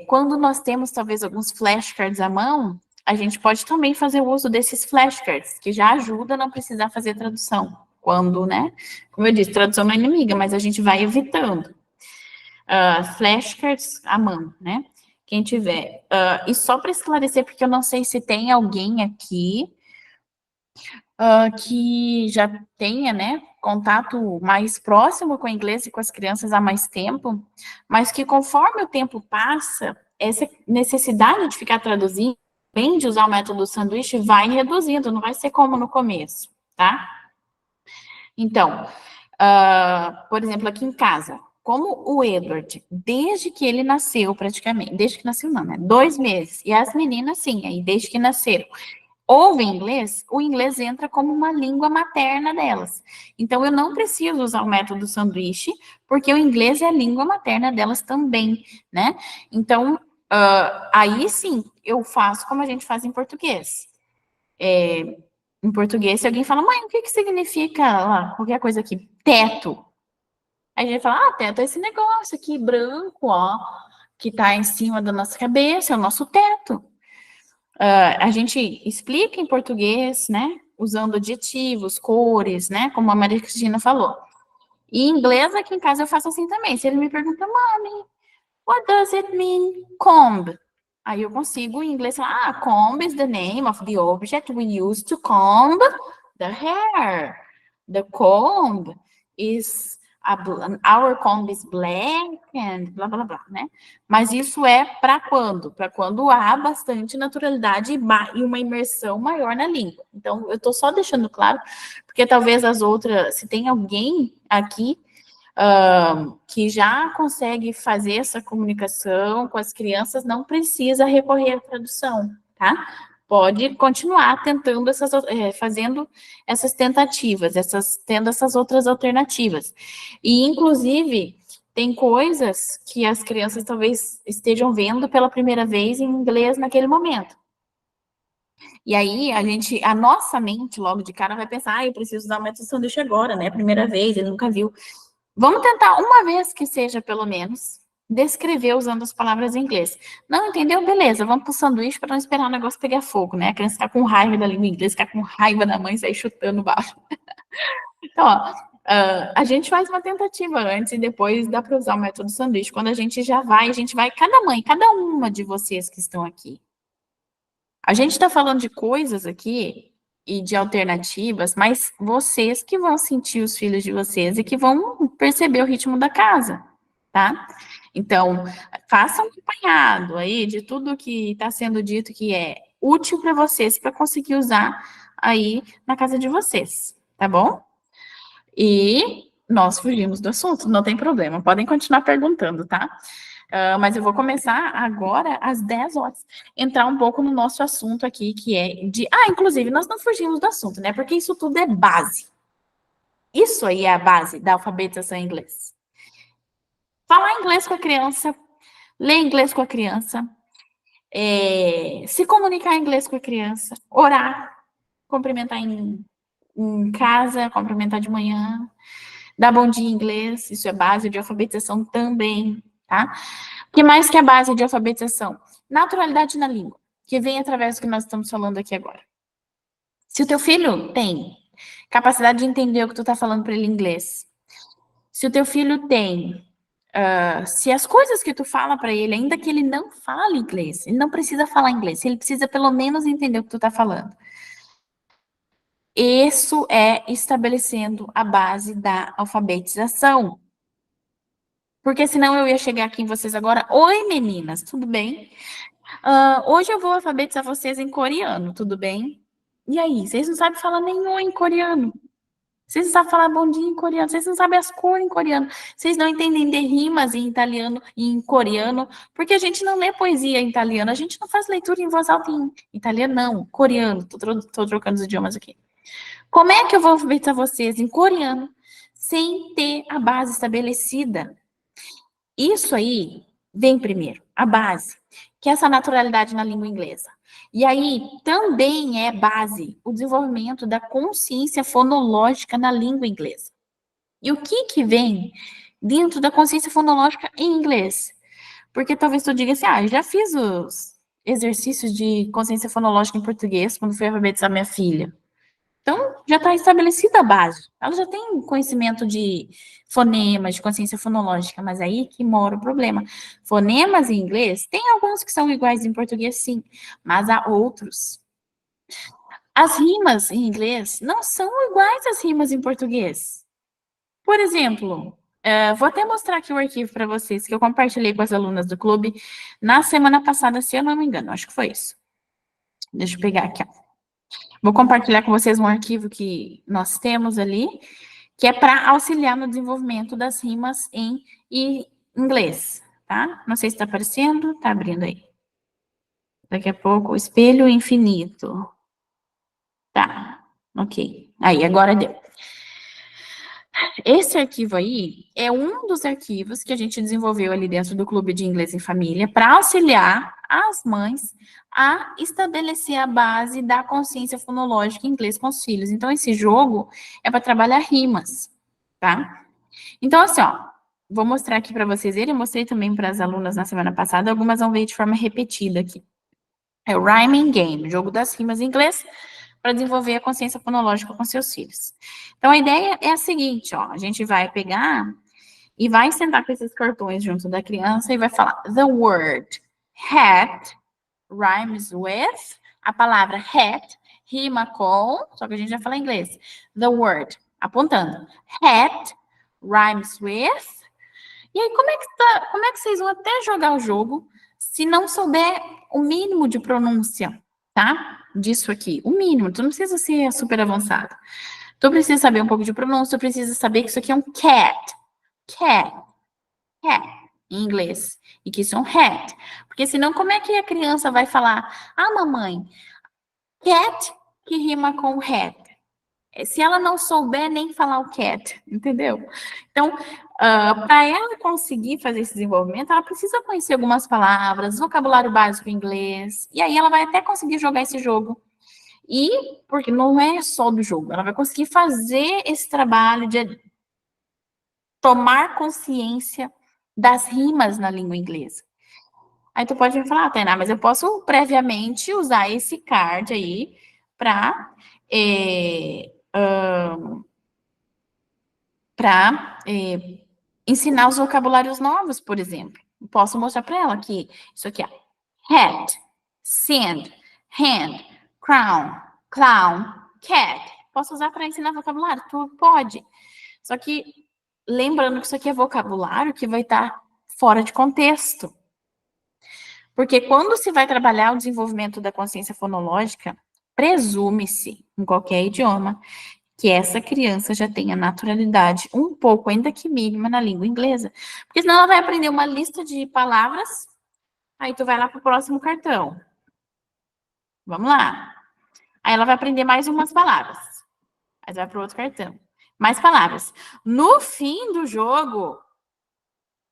Quando nós temos talvez alguns flashcards à mão, a gente pode também fazer o uso desses flashcards, que já ajuda a não precisar fazer tradução. Quando, né? Como eu disse, tradução não é inimiga, mas a gente vai evitando. Flashcards à mão, né? Quem tiver. E só para esclarecer, porque eu não sei se tem alguém aqui que já tenha, né, contato mais próximo com o inglês e com as crianças há mais tempo, mas que conforme o tempo passa, essa necessidade de ficar traduzindo, bem de usar o método sanduíche, vai reduzindo, não vai ser como no começo, tá? Então, por exemplo, aqui em casa, como o Edward, desde que ele nasceu praticamente, desde que nasceu não, né, 2 meses, e as meninas sim, aí desde que nasceram, ouvem inglês, o inglês entra como uma língua materna delas. Então, eu não preciso usar o método sanduíche, porque o inglês é a língua materna delas também, né? Então, aí sim, eu faço como a gente faz em português. Em português, se alguém fala, mãe, o que que significa lá, qualquer coisa aqui? Teto. Aí a gente fala, teto é esse negócio aqui, branco, ó, que tá em cima da nossa cabeça, é o nosso teto. A gente explica em português, né? Usando adjetivos, cores, né? Como a Maria Cristina falou. E em inglês, aqui em casa, eu faço assim também. Se ele me pergunta, mami, What does it mean, comb? Aí eu consigo em inglês falar, comb is the name of the object we use to comb the hair. The comb is our comb is black and blá blá blá, né? Mas isso é para quando? Para quando há bastante naturalidade e uma imersão maior na língua. Então, eu estou só deixando claro, porque talvez as outras, se tem alguém aqui que já consegue fazer essa comunicação com as crianças, não precisa recorrer à tradução, tá? Pode continuar tentando fazendo essas tentativas, tendo essas outras alternativas. E, inclusive, tem coisas que as crianças talvez estejam vendo pela primeira vez em inglês naquele momento. E aí, a nossa mente, logo de cara, vai pensar, eu preciso usar o método sanduíche agora, né? Primeira vez, ele nunca viu. Vamos tentar uma vez que seja, pelo menos, descrever usando as palavras em inglês. Não entendeu? Beleza, vamos pro sanduíche para não esperar o negócio pegar fogo, né? A criança ficar com raiva da língua inglesa, ficar com raiva da mãe e sair chutando baixo. Então, ó, a gente faz uma tentativa antes e depois dá para usar o método sanduíche. Quando a gente vai, cada mãe, cada uma de vocês que estão aqui. A gente está falando de coisas aqui e de alternativas, mas vocês que vão sentir os filhos de vocês e que vão perceber o ritmo da casa, tá? Então, façam um apanhado aí de tudo que está sendo dito que é útil para vocês, para conseguir usar aí na casa de vocês, tá bom? E nós fugimos do assunto, não tem problema, podem continuar perguntando, tá? Mas eu vou começar agora, às 10 horas, entrar um pouco no nosso assunto aqui, que é de... inclusive, nós não fugimos do assunto, né? Porque isso tudo é base. Isso aí é a base da alfabetização em inglês. Falar inglês com a criança, ler inglês com a criança, se comunicar em inglês com a criança, orar, cumprimentar em casa, cumprimentar de manhã, dar bom dia em inglês, isso é base de alfabetização também, tá? O que mais que é base de alfabetização? Naturalidade na língua, que vem através do que nós estamos falando aqui agora. Se o teu filho tem capacidade de entender o que tu tá falando para ele em inglês, se o teu filho tem, se as coisas que tu fala para ele, ainda que ele não fale inglês, ele não precisa falar inglês, ele precisa pelo menos entender o que tu tá falando. Isso é estabelecendo a base da alfabetização. Porque senão eu ia chegar aqui em vocês agora, oi meninas, tudo bem? Hoje eu vou alfabetizar vocês em coreano, tudo bem? E aí, vocês não sabem falar nenhum em coreano. Vocês não sabem falar bom dia em coreano, vocês não sabem as cores em coreano, vocês não entendem de rimas em italiano e em coreano, porque a gente não lê poesia em italiano, a gente não faz leitura em voz alta em italiano, não, coreano, tô trocando os idiomas aqui. Como é que eu vou alfabetizar vocês em coreano sem ter a base estabelecida? Isso aí vem primeiro, a base, que é essa naturalidade na língua inglesa. E aí também é base o desenvolvimento da consciência fonológica na língua inglesa. E o que vem dentro da consciência fonológica em inglês? Porque talvez tu diga assim, eu já fiz os exercícios de consciência fonológica em português quando fui alfabetizar minha filha. Então, já está estabelecida a base. Ela já tem conhecimento de fonemas, de consciência fonológica, mas aí que mora o problema. Fonemas em inglês, tem alguns que são iguais em português, sim, mas há outros. As rimas em inglês não são iguais às rimas em português. Por exemplo, vou até mostrar aqui o arquivo para vocês, que eu compartilhei com as alunas do clube na semana passada, se eu não me engano, acho que foi isso. Deixa eu pegar aqui, ó. Vou compartilhar com vocês um arquivo que nós temos ali, que é para auxiliar no desenvolvimento das rimas em inglês, tá? Não sei se está aparecendo, tá abrindo aí. Daqui a pouco, o espelho infinito. Tá, ok. Aí, agora deu. Esse arquivo aí é um dos arquivos que a gente desenvolveu ali dentro do Clube de Inglês em Família para auxiliar as mães a estabelecer a base da consciência fonológica em inglês com os filhos. Então, esse jogo é para trabalhar rimas, tá? Então, assim, ó, vou mostrar aqui para vocês ele, eu mostrei também para as alunas na semana passada, algumas vão ver de forma repetida aqui. É o Rhyming Game, jogo das rimas em inglês, para desenvolver a consciência fonológica com seus filhos. Então, a ideia é a seguinte, ó, a gente vai pegar e vai sentar com esses cartões junto da criança e vai falar: the word hat rhymes with, a palavra hat rima com, só que a gente já fala em inglês, the word, apontando, hat rhymes with. E aí, como é que vocês vão até jogar o jogo se não souber o mínimo de pronúncia, tá? Disso aqui, o mínimo, tu não precisa ser super avançado. Tu precisa saber um pouco de pronúncia, tu precisa saber que isso aqui é um cat, em inglês, e que isso é um hat. Porque senão, como é que a criança vai falar, ah, mamãe, cat que rima com hat? Se ela não souber nem falar o cat, entendeu? Então, para ela conseguir fazer esse desenvolvimento, ela precisa conhecer algumas palavras, vocabulário básico em inglês, e aí ela vai até conseguir jogar esse jogo. E, porque não é só do jogo, ela vai conseguir fazer esse trabalho de tomar consciência das rimas na língua inglesa. Aí tu pode me falar, Tainá, mas eu posso previamente usar esse card aí para ensinar os vocabulários novos, por exemplo. Posso mostrar para ela que isso aqui é hat, sand, hand, crown, clown, cat. Posso usar para ensinar vocabulário? Tu pode. Só que lembrando que isso aqui é vocabulário que vai estar fora de contexto. Porque quando se vai trabalhar o desenvolvimento da consciência fonológica, presume-se, em qualquer idioma, que essa criança já tenha naturalidade um pouco, ainda que mínima, na língua inglesa. Porque senão ela vai aprender uma lista de palavras, aí tu vai lá para o próximo cartão. Vamos lá. Aí ela vai aprender mais umas palavras. Aí vai para o outro cartão. Mais palavras. No fim do jogo,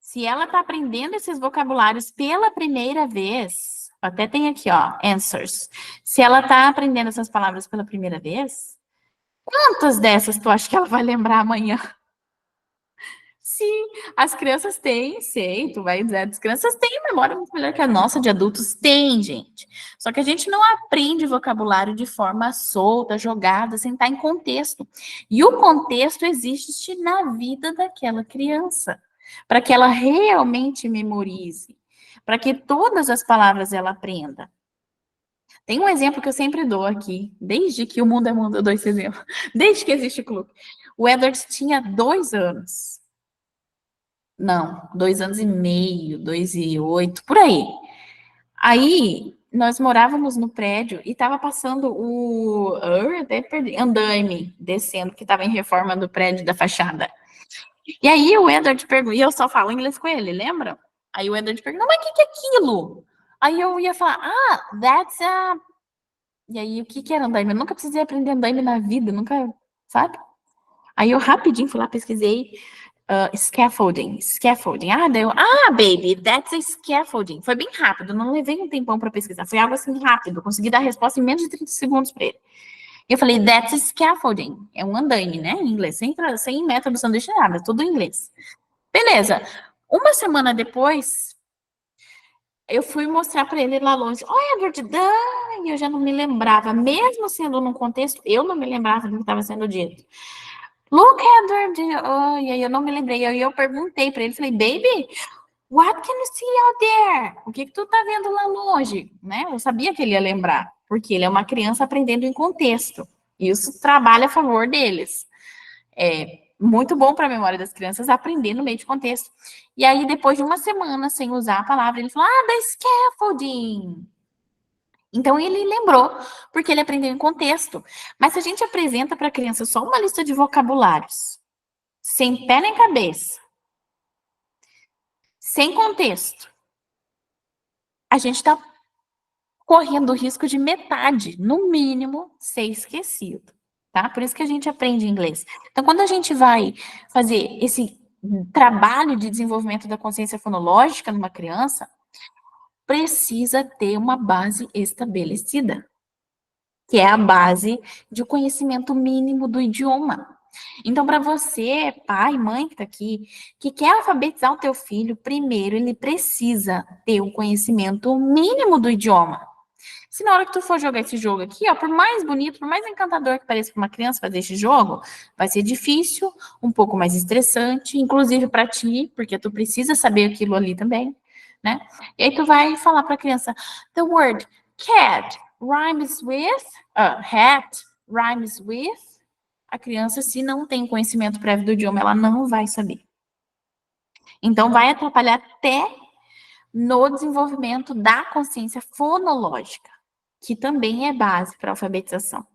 se ela está aprendendo esses vocabulários pela primeira vez, até tem aqui, ó, answers. Se ela está aprendendo essas palavras pela primeira vez, quantas dessas tu acha que ela vai lembrar amanhã? Sim, as crianças têm, sei, tu vai dizer, as crianças têm memória muito melhor que a nossa de adultos, tem, gente. Só que a gente não aprende vocabulário de forma solta, jogada, sem estar em contexto. E o contexto existe na vida daquela criança, para que ela realmente memorize, para que todas as palavras ela aprenda. Tem um exemplo que eu sempre dou aqui, desde que o mundo é mundo, eu dou esse exemplo, desde que existe o clube. O Edward tinha 2 anos. Não, 2 anos e meio, 2 e 8, por aí. Aí, nós morávamos no prédio e estava passando o até perdi, andaime descendo, que estava em reforma do prédio da fachada. E aí o Edward perguntou, e eu só falo inglês com ele, lembra? Aí o Edward perguntou, mas o que é aquilo? Aí eu ia falar, that's a... E aí, o que era andaime? Eu nunca precisei aprender andaime na vida, nunca, sabe? Aí eu rapidinho fui lá, pesquisei, scaffolding. Daí eu, baby, that's a scaffolding. Foi bem rápido, não levei um tempão para pesquisar, foi algo assim rápido, consegui dar a resposta em menos de 30 segundos para ele. Eu falei, that's a scaffolding. É um andaime, né, em inglês, sem método sanduíche, nada, tudo em inglês. Beleza. Uma semana depois, eu fui mostrar para ele lá longe, Edward, e eu já não me lembrava, mesmo sendo num contexto, eu não me lembrava do que estava sendo dito. Look, Edward, e aí eu não me lembrei, e aí eu perguntei para ele, falei, baby, what can you see out there? O que tu tá vendo lá longe? Né? Eu sabia que ele ia lembrar, porque ele é uma criança aprendendo em contexto, e isso trabalha a favor deles. É muito bom para a memória das crianças aprender no meio de contexto. E aí, depois de uma semana sem usar a palavra, ele falou, the scaffolding. Então, ele lembrou, porque ele aprendeu em contexto. Mas se a gente apresenta para a criança só uma lista de vocabulários, sem pé nem cabeça, sem contexto, a gente está correndo o risco de metade, no mínimo, ser esquecido. Tá? Por isso que a gente aprende inglês. Então, quando a gente vai fazer esse trabalho de desenvolvimento da consciência fonológica numa criança, precisa ter uma base estabelecida, que é a base de conhecimento mínimo do idioma. Então, para você, pai, mãe que está aqui, que quer alfabetizar o teu filho, primeiro ele precisa ter o conhecimento mínimo do idioma. Se na hora que tu for jogar esse jogo aqui, ó, por mais bonito, por mais encantador que pareça para uma criança fazer esse jogo, vai ser difícil, um pouco mais estressante, inclusive para ti, porque tu precisa saber aquilo ali também, né? E aí tu vai falar para a criança, the word cat rhymes with, hat rhymes with. A criança, se não tem conhecimento prévio do idioma, ela não vai saber. Então, vai atrapalhar até no desenvolvimento da consciência fonológica, que também é base para a alfabetização.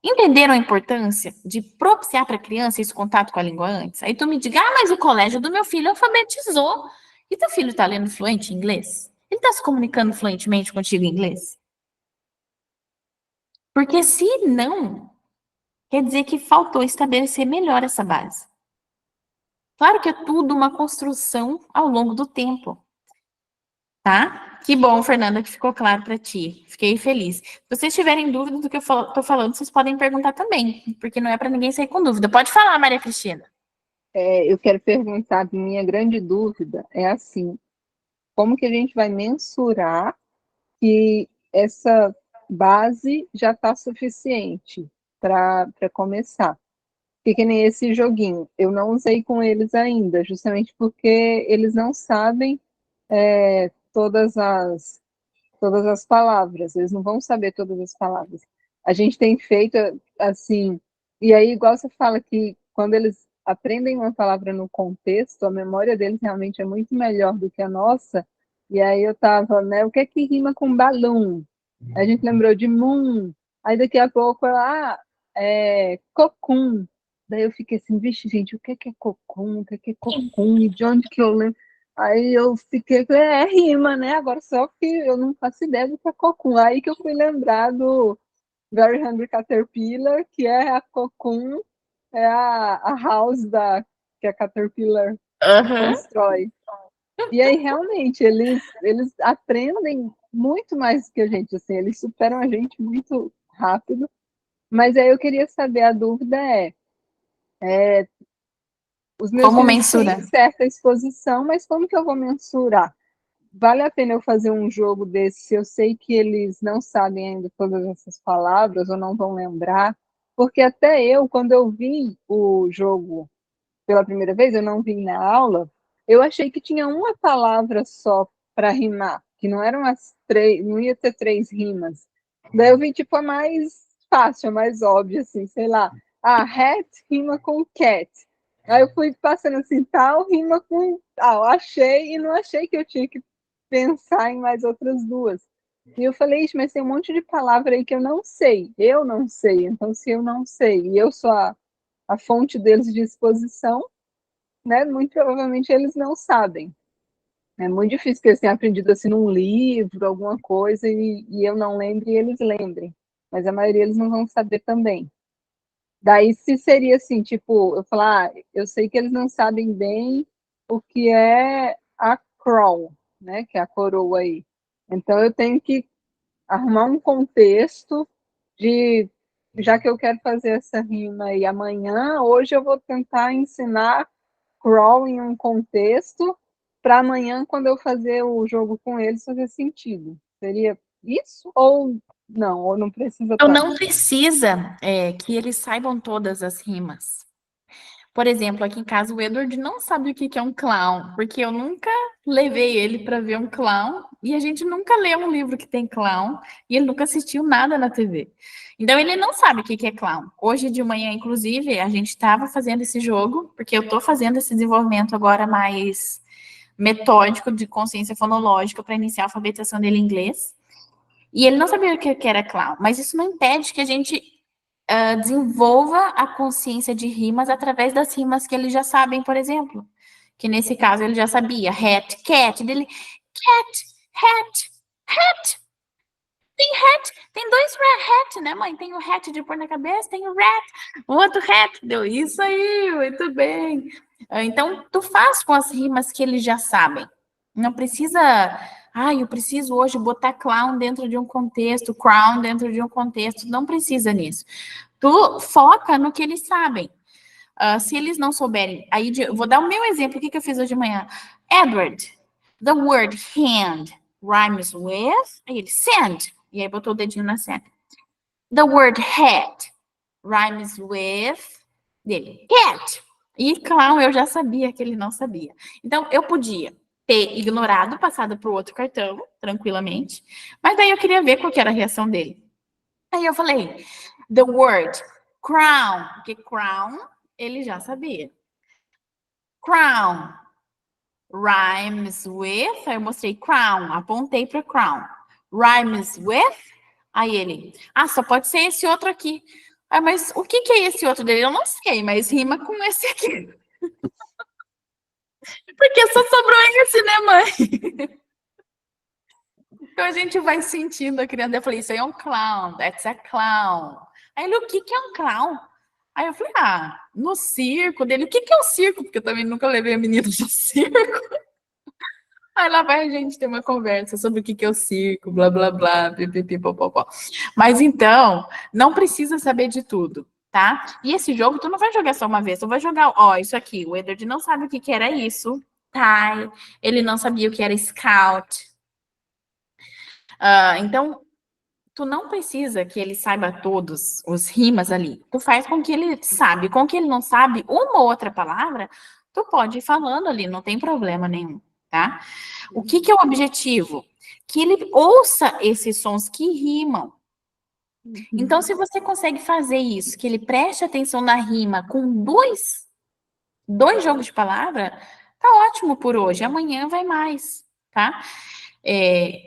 Entenderam a importância de propiciar para a criança esse contato com a língua antes? Aí tu me diga, mas o colégio do meu filho alfabetizou. E teu filho está lendo fluente em inglês? Ele está se comunicando fluentemente contigo em inglês? Porque se não, quer dizer que faltou estabelecer melhor essa base. Claro que é tudo uma construção ao longo do tempo. Tá? Que bom, Fernanda, que ficou claro para ti. Fiquei feliz. Se vocês tiverem dúvida do que eu tô falando, vocês podem perguntar também, porque não é para ninguém sair com dúvida. Pode falar, Maria Cristina. Eu quero perguntar, minha grande dúvida é assim, como que a gente vai mensurar que essa base já está suficiente para começar? Porque nem esse joguinho, eu não usei com eles ainda, justamente porque eles não sabem todas as palavras, eles não vão saber todas as palavras. A gente tem feito assim, e aí igual você fala que quando eles aprendem uma palavra no contexto, a memória deles realmente é muito melhor do que a nossa, e aí eu tava, né, o que é que rima com balão? A gente lembrou de moon, aí daqui a pouco ela, cocum. Daí eu fiquei assim, vixe, gente, o que é cocum? O que é cocum? E de onde que eu lembro? Aí eu fiquei, rima, né? Agora só que eu não faço ideia do que é cocum. Aí que eu fui lembrar do Very Hungry Caterpillar, que é a cocum, é a house que a Caterpillar constrói. E aí, realmente, eles aprendem muito mais que a gente, assim, eles superam a gente muito rápido. Mas aí eu queria saber, a dúvida os meus Como filhos têm mensurar? certa exposição, mas como que eu vou mensurar? Vale a pena eu fazer um jogo desse se eu sei que eles não sabem ainda todas essas palavras ou não vão lembrar? Porque até eu, quando eu vi o jogo pela primeira vez, eu não vi na aula, eu achei que tinha uma palavra só para rimar, que não eram as três, não ia ter 3 rimas. Daí eu vi tipo a mais fácil, a mais óbvia, assim, sei lá, hat rima com cat. Aí eu fui passando assim, tal rima com tal, achei e não achei que eu tinha que pensar em mais outras duas. E eu falei, mas tem um monte de palavra aí que eu não sei, então se eu não sei, e eu sou a fonte deles de exposição, né, muito provavelmente eles não sabem. É muito difícil que eles tenham aprendido assim num livro, alguma coisa, e eu não lembre e eles lembrem. Mas a maioria eles não vão saber também. Daí, se seria assim, tipo, eu falar, eu sei que eles não sabem bem o que é a crown, né, que é a coroa aí. Então, eu tenho que arrumar um contexto de, já que eu quero fazer essa rima aí amanhã, hoje eu vou tentar ensinar crawl em um contexto para amanhã, quando eu fazer o jogo com eles, fazer sentido. Seria isso? Ou não precisa Então, tanto? não precisa que eles saibam todas as rimas. Por exemplo, aqui em casa o Edward não sabe o que é um clown, porque eu nunca levei ele para ver um clown e a gente nunca leu um livro que tem clown e ele nunca assistiu nada na TV. Então ele não sabe o que é clown. Hoje de manhã, inclusive, a gente estava fazendo esse jogo, porque eu estou fazendo esse desenvolvimento agora mais metódico de consciência fonológica para iniciar a alfabetização dele em inglês. E ele não sabia o que era clown, mas isso não impede que a gente desenvolva a consciência de rimas através das rimas que eles já sabem, por exemplo. Que nesse caso ele já sabia. Hat, cat, dele. Cat, hat, hat. Tem hat, tem 2 hat, né, mãe? Tem o hat de pôr na cabeça, tem o rat, o outro hat. Deu isso aí, muito bem. Então, tu faz com as rimas que eles já sabem. Não precisa... eu preciso hoje botar clown dentro de um contexto, crown dentro de um contexto. Não precisa nisso. Tu foca no que eles sabem. Se eles não souberem, vou dar o meu exemplo, o que eu fiz hoje de manhã. Edward, the word hand rhymes with, aí ele, sand, e aí botou o dedinho na sand. The word hat rhymes with, dele, cat. E clown eu já sabia que ele não sabia. Então, eu podia ter ignorado, passado para o outro cartão, tranquilamente, mas daí eu queria ver qual que era a reação dele. Aí eu falei, the word crown, porque crown ele já sabia. Crown rhymes with, aí eu mostrei crown, apontei para crown. Rhymes with, aí ele, só pode ser esse outro aqui. Mas o que é esse outro dele? Eu não sei, mas rima com esse aqui. Porque só sobrou esse, né, mãe? Então a gente vai sentindo a criança. Eu falei, isso aí é um clown, that's a clown. Aí ele, o que é um clown? Aí eu falei, no circo dele. O que é um circo? Porque eu também nunca levei a menina no circo. Aí lá vai a gente ter uma conversa sobre o que é o circo, blá, blá, blá, pipipi, popopó. Mas então, não precisa saber de tudo, tá? E esse jogo, tu não vai jogar só uma vez, tu vai jogar, isso aqui, o Edward não sabe o que era isso, tá? Ele não sabia o que era scout. Então, tu não precisa que ele saiba todos os rimas ali. Tu faz com que ele sabe. Com que ele não sabe uma ou outra palavra, tu pode ir falando ali, não tem problema nenhum, tá? O que é o objetivo? Que ele ouça esses sons que rimam. Então, se você consegue fazer isso, que ele preste atenção na rima com dois jogos de palavra, tá ótimo por hoje. Amanhã vai mais, tá?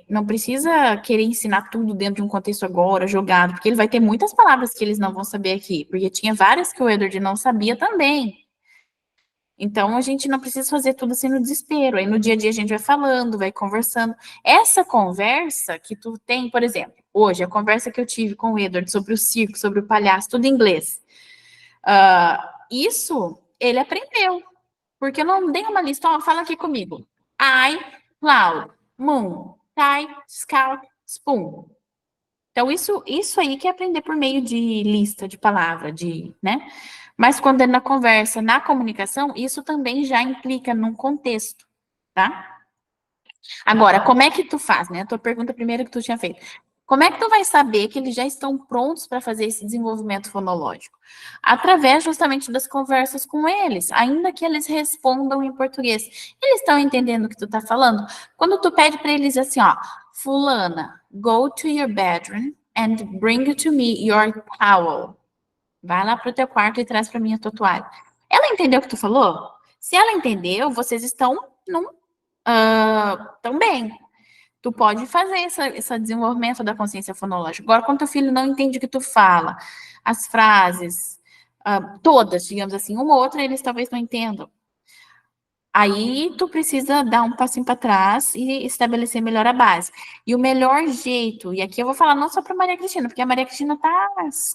Não precisa querer ensinar tudo dentro de um contexto agora, jogado, porque ele vai ter muitas palavras que eles não vão saber aqui, porque tinha várias que o Edward não sabia também. Então, a gente não precisa fazer tudo assim no desespero. Aí, no dia a dia, a gente vai falando, vai conversando. Essa conversa que tu tem, por exemplo, hoje, a conversa que eu tive com o Edward sobre o circo, sobre o palhaço, tudo em inglês. Isso, ele aprendeu. Porque eu não dei uma lista, fala aqui comigo. I, cloud, moon, tie, scout, spoon. Então, isso aí que é aprender por meio de lista de palavra, né? Mas quando é na conversa, na comunicação, isso também já implica num contexto, tá? Agora, como é que tu faz, né? A tua pergunta primeira que tu tinha feito. Como é que tu vai saber que eles já estão prontos para fazer esse desenvolvimento fonológico? Através justamente das conversas com eles, ainda que eles respondam em português. Eles estão entendendo o que tu tá falando? Quando tu pede para eles assim, fulana, go to your bedroom and bring to me your towel. Vai lá pro teu quarto e traz para mim a tua toalha. Ela entendeu o que tu falou? Se ela entendeu, vocês estão tão bem. Tu pode fazer esse desenvolvimento da consciência fonológica. Agora, quando teu filho não entende o que tu fala, as frases, todas, digamos assim, uma ou outra, eles talvez não entendam. Aí, tu precisa dar um passinho para trás e estabelecer melhor a base. E o melhor jeito, e aqui eu vou falar não só para Maria Cristina, porque a Maria Cristina tá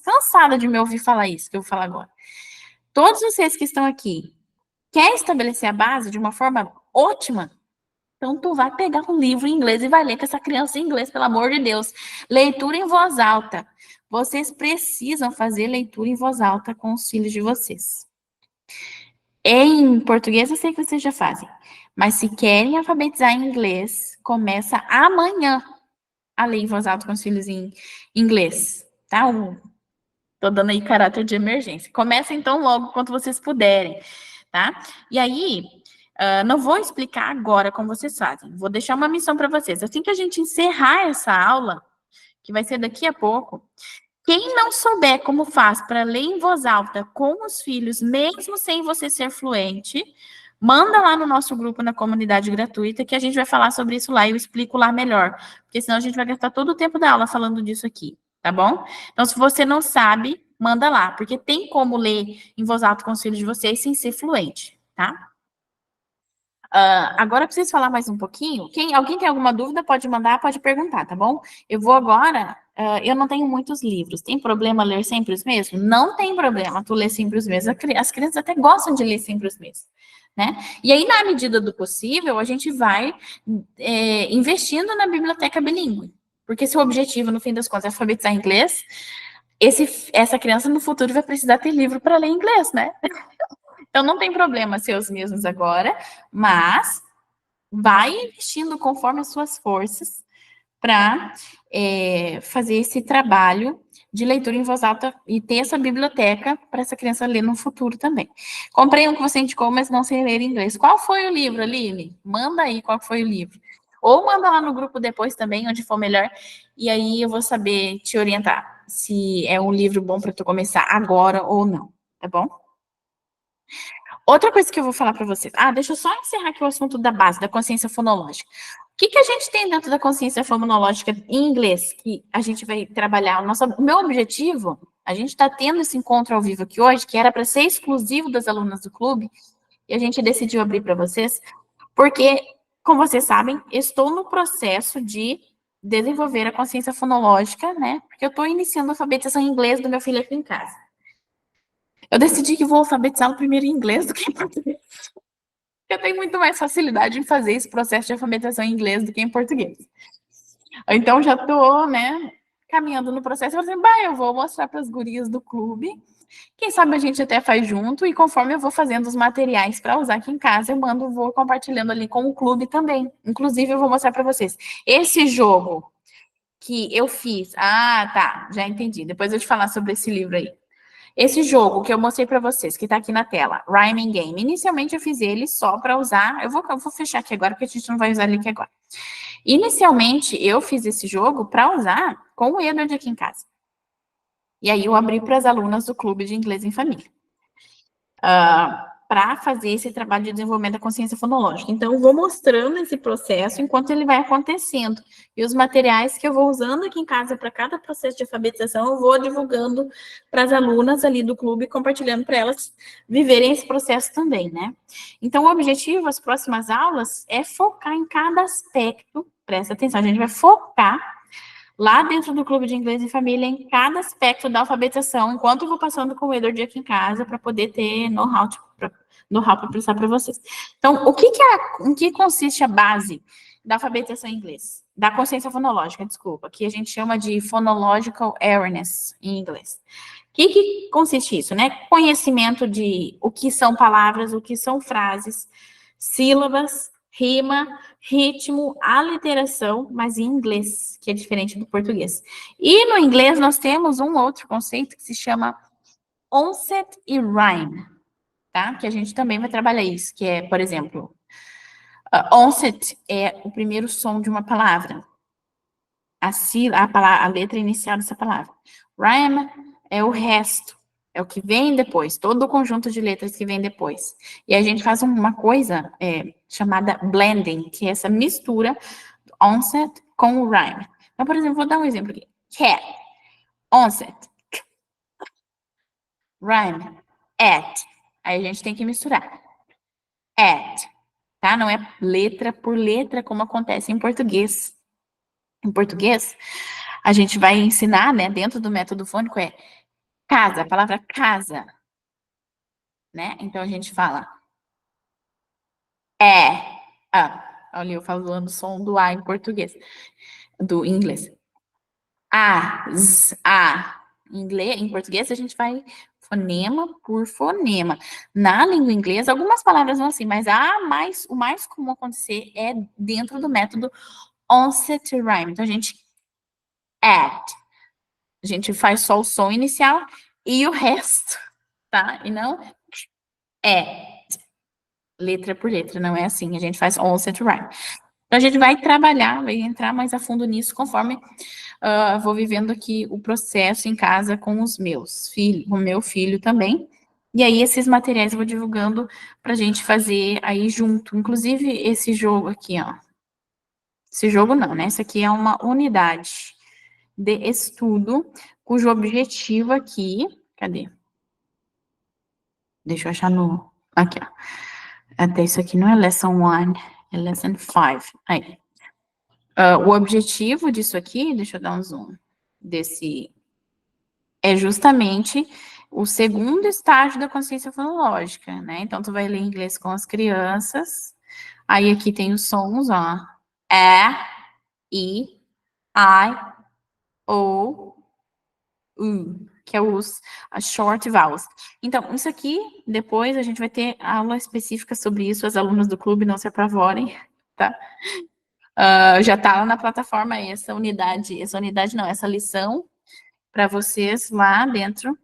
cansada de me ouvir falar isso, que eu vou falar agora. Todos vocês que estão aqui, quer estabelecer a base de uma forma ótima? Então, tu vai pegar um livro em inglês e vai ler com essa criança em inglês, pelo amor de Deus. Leitura em voz alta. Vocês precisam fazer leitura em voz alta com os filhos de vocês. Em português, eu sei que vocês já fazem. Mas se querem alfabetizar em inglês, começa amanhã a ler em voz alta com os filhos em inglês. Tá? Tô dando aí caráter de emergência. Começa, então, logo, quanto vocês puderem. Tá? E aí... não vou explicar agora como vocês fazem. Vou deixar uma missão para vocês. Assim que a gente encerrar essa aula, que vai ser daqui a pouco, quem não souber como faz para ler em voz alta com os filhos, mesmo sem você ser fluente, manda lá no nosso grupo na comunidade gratuita que a gente vai falar sobre isso lá e eu explico lá melhor. Porque senão a gente vai gastar todo o tempo da aula falando disso aqui, tá bom? Então, se você não sabe, manda lá, porque tem como ler em voz alta com os filhos de vocês sem ser fluente, tá? Agora eu preciso falar mais um pouquinho. Alguém tem alguma dúvida, pode mandar, pode perguntar, tá bom? Eu vou agora, eu não tenho muitos livros. Tem problema ler sempre os mesmos? Não tem problema tu ler sempre os mesmos. As crianças até gostam de ler sempre os mesmos, né? E aí, na medida do possível, a gente vai investindo na biblioteca bilíngue. Porque se o objetivo, no fim das contas, é alfabetizar em inglês, essa criança no futuro vai precisar ter livro para ler em inglês, né? Então, não tem problema ser os mesmos agora, mas vai investindo conforme as suas forças para fazer esse trabalho de leitura em voz alta e ter essa biblioteca para essa criança ler no futuro também. Comprei um que você indicou, mas não sei ler inglês. Qual foi o livro, Aline? Manda aí qual foi o livro. Ou manda lá no grupo depois também, onde for melhor, e aí eu vou saber te orientar se é um livro bom para tu começar agora ou não, tá bom? Outra coisa que eu vou falar para vocês. Deixa eu só encerrar aqui o assunto da base, da consciência fonológica. O que a gente tem dentro da consciência fonológica em inglês que a gente vai trabalhar? O meu objetivo, a gente está tendo esse encontro ao vivo aqui hoje, que era para ser exclusivo das alunas do clube, e a gente decidiu abrir para vocês, porque, como vocês sabem, estou no processo de desenvolver a consciência fonológica, né? Porque eu estou iniciando a alfabetização em inglês do meu filho aqui em casa. Eu decidi que vou alfabetizá-lo primeiro em inglês do que em português. Eu tenho muito mais facilidade em fazer esse processo de alfabetização em inglês do que em português. Então, já estou, né, caminhando no processo. Eu falei assim, eu vou mostrar para as gurias do clube. Quem sabe a gente até faz junto. E conforme eu vou fazendo os materiais para usar aqui em casa, vou compartilhando ali com o clube também. Inclusive, eu vou mostrar para vocês. Esse jogo que eu fiz... tá, já entendi. Depois eu te falar sobre esse livro aí. Esse jogo que eu mostrei para vocês, que está aqui na tela, Rhyming Game. Inicialmente eu fiz ele só para usar. Eu vou fechar aqui agora, porque a gente não vai usar ele aqui agora. Inicialmente eu fiz esse jogo para usar com o Edward aqui em casa. E aí eu abri para as alunas do Clube de Inglês em Família. Para fazer esse trabalho de desenvolvimento da consciência fonológica. Então, eu vou mostrando esse processo enquanto ele vai acontecendo. E os materiais que eu vou usando aqui em casa para cada processo de alfabetização, eu vou divulgando para as alunas ali do clube, compartilhando para elas viverem esse processo também, né? Então, o objetivo, as próximas aulas, é focar em cada aspecto, presta atenção, a gente vai focar lá dentro do Clube de Inglês em Família, em cada aspecto da alfabetização, enquanto eu vou passando com o Edward aqui em casa, para poder ter know-how para passar para vocês. Então, em que consiste a base da alfabetização em inglês? Da consciência fonológica, desculpa, que a gente chama de phonological awareness em inglês. O que consiste isso, né? Conhecimento de o que são palavras, o que são frases, sílabas, rima, ritmo, aliteração, mas em inglês, que é diferente do português. E no inglês nós temos um outro conceito que se chama onset e rhyme, tá? Que a gente também vai trabalhar isso, que é, por exemplo, onset é o primeiro som de uma palavra, a letra inicial dessa palavra. Rhyme é o resto, é o que vem depois, todo o conjunto de letras que vem depois. E a gente faz uma coisa chamada blending, que é essa mistura do onset com o rhyme. Então, por exemplo, vou dar um exemplo aqui. Cat, onset, rhyme, at. Aí a gente tem que misturar. At, tá? Não é letra por letra como acontece em português. Em português, a gente vai ensinar, né, dentro do método fônico, casa, a palavra casa, né? Então, a gente fala olha, eu falando o som do A em português, do inglês. Em português, a gente vai fonema por fonema. Na língua inglesa, algumas palavras vão assim, mas o mais comum acontecer é dentro do método onset rhyme. Então, a gente faz só o som inicial e o resto, tá? E não letra por letra, não é assim. A gente faz onset rhyme. Então, a gente vai trabalhar, vai entrar mais a fundo nisso conforme vou vivendo aqui o processo em casa com os meus filhos, com o meu filho também. E aí, esses materiais eu vou divulgando para a gente fazer aí junto. Inclusive, esse jogo aqui, ó. Esse jogo não, né? Essa aqui é uma unidade de estudo, cujo objetivo aqui... Cadê? Deixa eu achar no... Aqui, ó. Até isso aqui não é lesson 1, é lesson 5. Aí. O objetivo disso aqui, deixa eu dar um zoom, é justamente o segundo estágio da consciência fonológica, né? Então, tu vai ler inglês com as crianças, aí aqui tem os sons, ó, I, O, U, que é as short vowels. Então, isso aqui, depois a gente vai ter aula específica sobre isso, as alunas do clube não se apavorem, tá? Já tá lá na plataforma essa unidade não, essa lição para vocês lá dentro,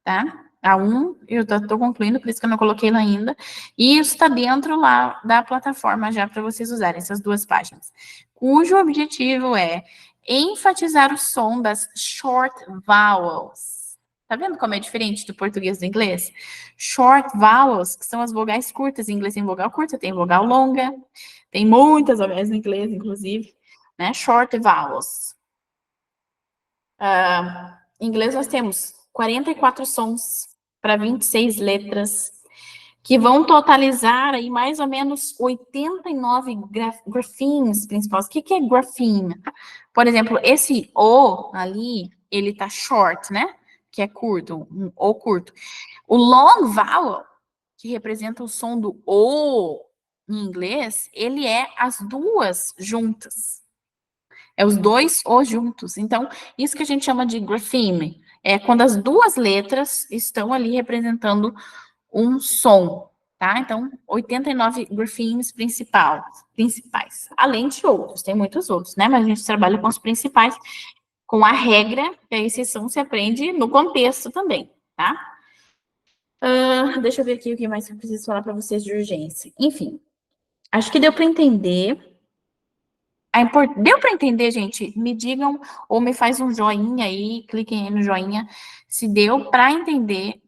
tá? A1, eu tô concluindo, por isso que eu não coloquei lá ainda. E isso está dentro lá da plataforma já para vocês usarem essas 2 páginas. Cujo objetivo é enfatizar o som das short vowels. Tá vendo como é diferente do português e do inglês? Short vowels, que são as vogais curtas. Em inglês tem vogal curta, tem vogal longa. Tem muitas vogais no inglês, inclusive. Né? Short vowels. Em inglês nós temos 44 sons para 26 letras, que vão totalizar aí mais ou menos 89 grafemes principais. O que é grafeme? Por exemplo, esse O ali, ele tá short, né? Que é curto, um O curto. O long vowel, que representa o som do O em inglês, ele é as 2 juntas. É os 2 O juntos. Então, isso que a gente chama de grafeme. É quando as 2 letras estão ali representando um som, tá? Então, 89 grafemes principais. Além de outros, tem muitos outros, né? Mas a gente trabalha com os principais, com a regra, que a exceção se aprende no contexto também, tá? Deixa eu ver aqui o que mais eu preciso falar para vocês de urgência. Enfim, acho que deu para entender. Deu para entender, gente? Me digam ou me faz um joinha aí, cliquem aí no joinha, se deu para entender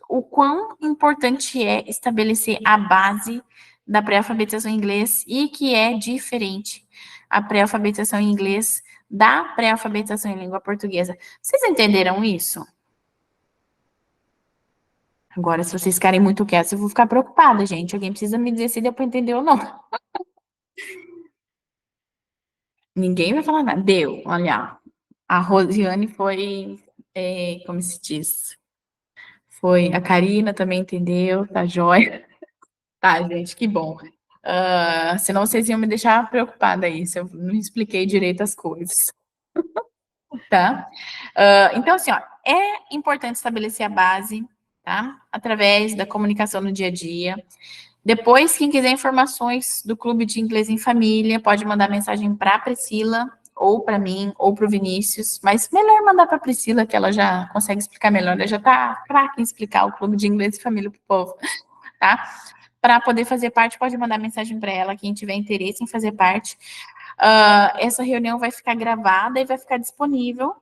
o quão importante é estabelecer a base da pré-alfabetização em inglês e que é diferente a pré-alfabetização em inglês da pré-alfabetização em língua portuguesa. Vocês entenderam isso? Agora, se vocês ficarem muito quietos, eu vou ficar preocupada, gente. Alguém precisa me dizer se deu para entender ou não. Ninguém vai falar nada. Deu, olha. A Rosiane foi, como se diz? A Karina também entendeu, tá joia. Tá, gente, que bom. Senão vocês iam me deixar preocupada aí, se eu não expliquei direito as coisas. Tá? Então, assim, ó, é importante estabelecer a base, tá? Através da comunicação no dia a dia. Depois, quem quiser informações do Clube de Inglês em Família, pode mandar mensagem para a Priscila, ou para mim, ou para o Vinícius, mas melhor mandar para a Priscila, que ela já consegue explicar melhor, ela já está craque em explicar o Clube de Inglês em Família para o povo, tá? Para poder fazer parte, pode mandar mensagem para ela, quem tiver interesse em fazer parte. Essa reunião vai ficar gravada e vai ficar disponível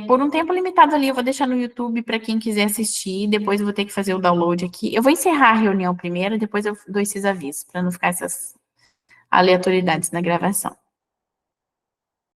por um tempo limitado ali. Eu vou deixar no YouTube para quem quiser assistir, depois eu vou ter que fazer o download aqui. Eu vou encerrar a reunião primeiro, depois eu dou esses avisos, para não ficar essas aleatoriedades na gravação.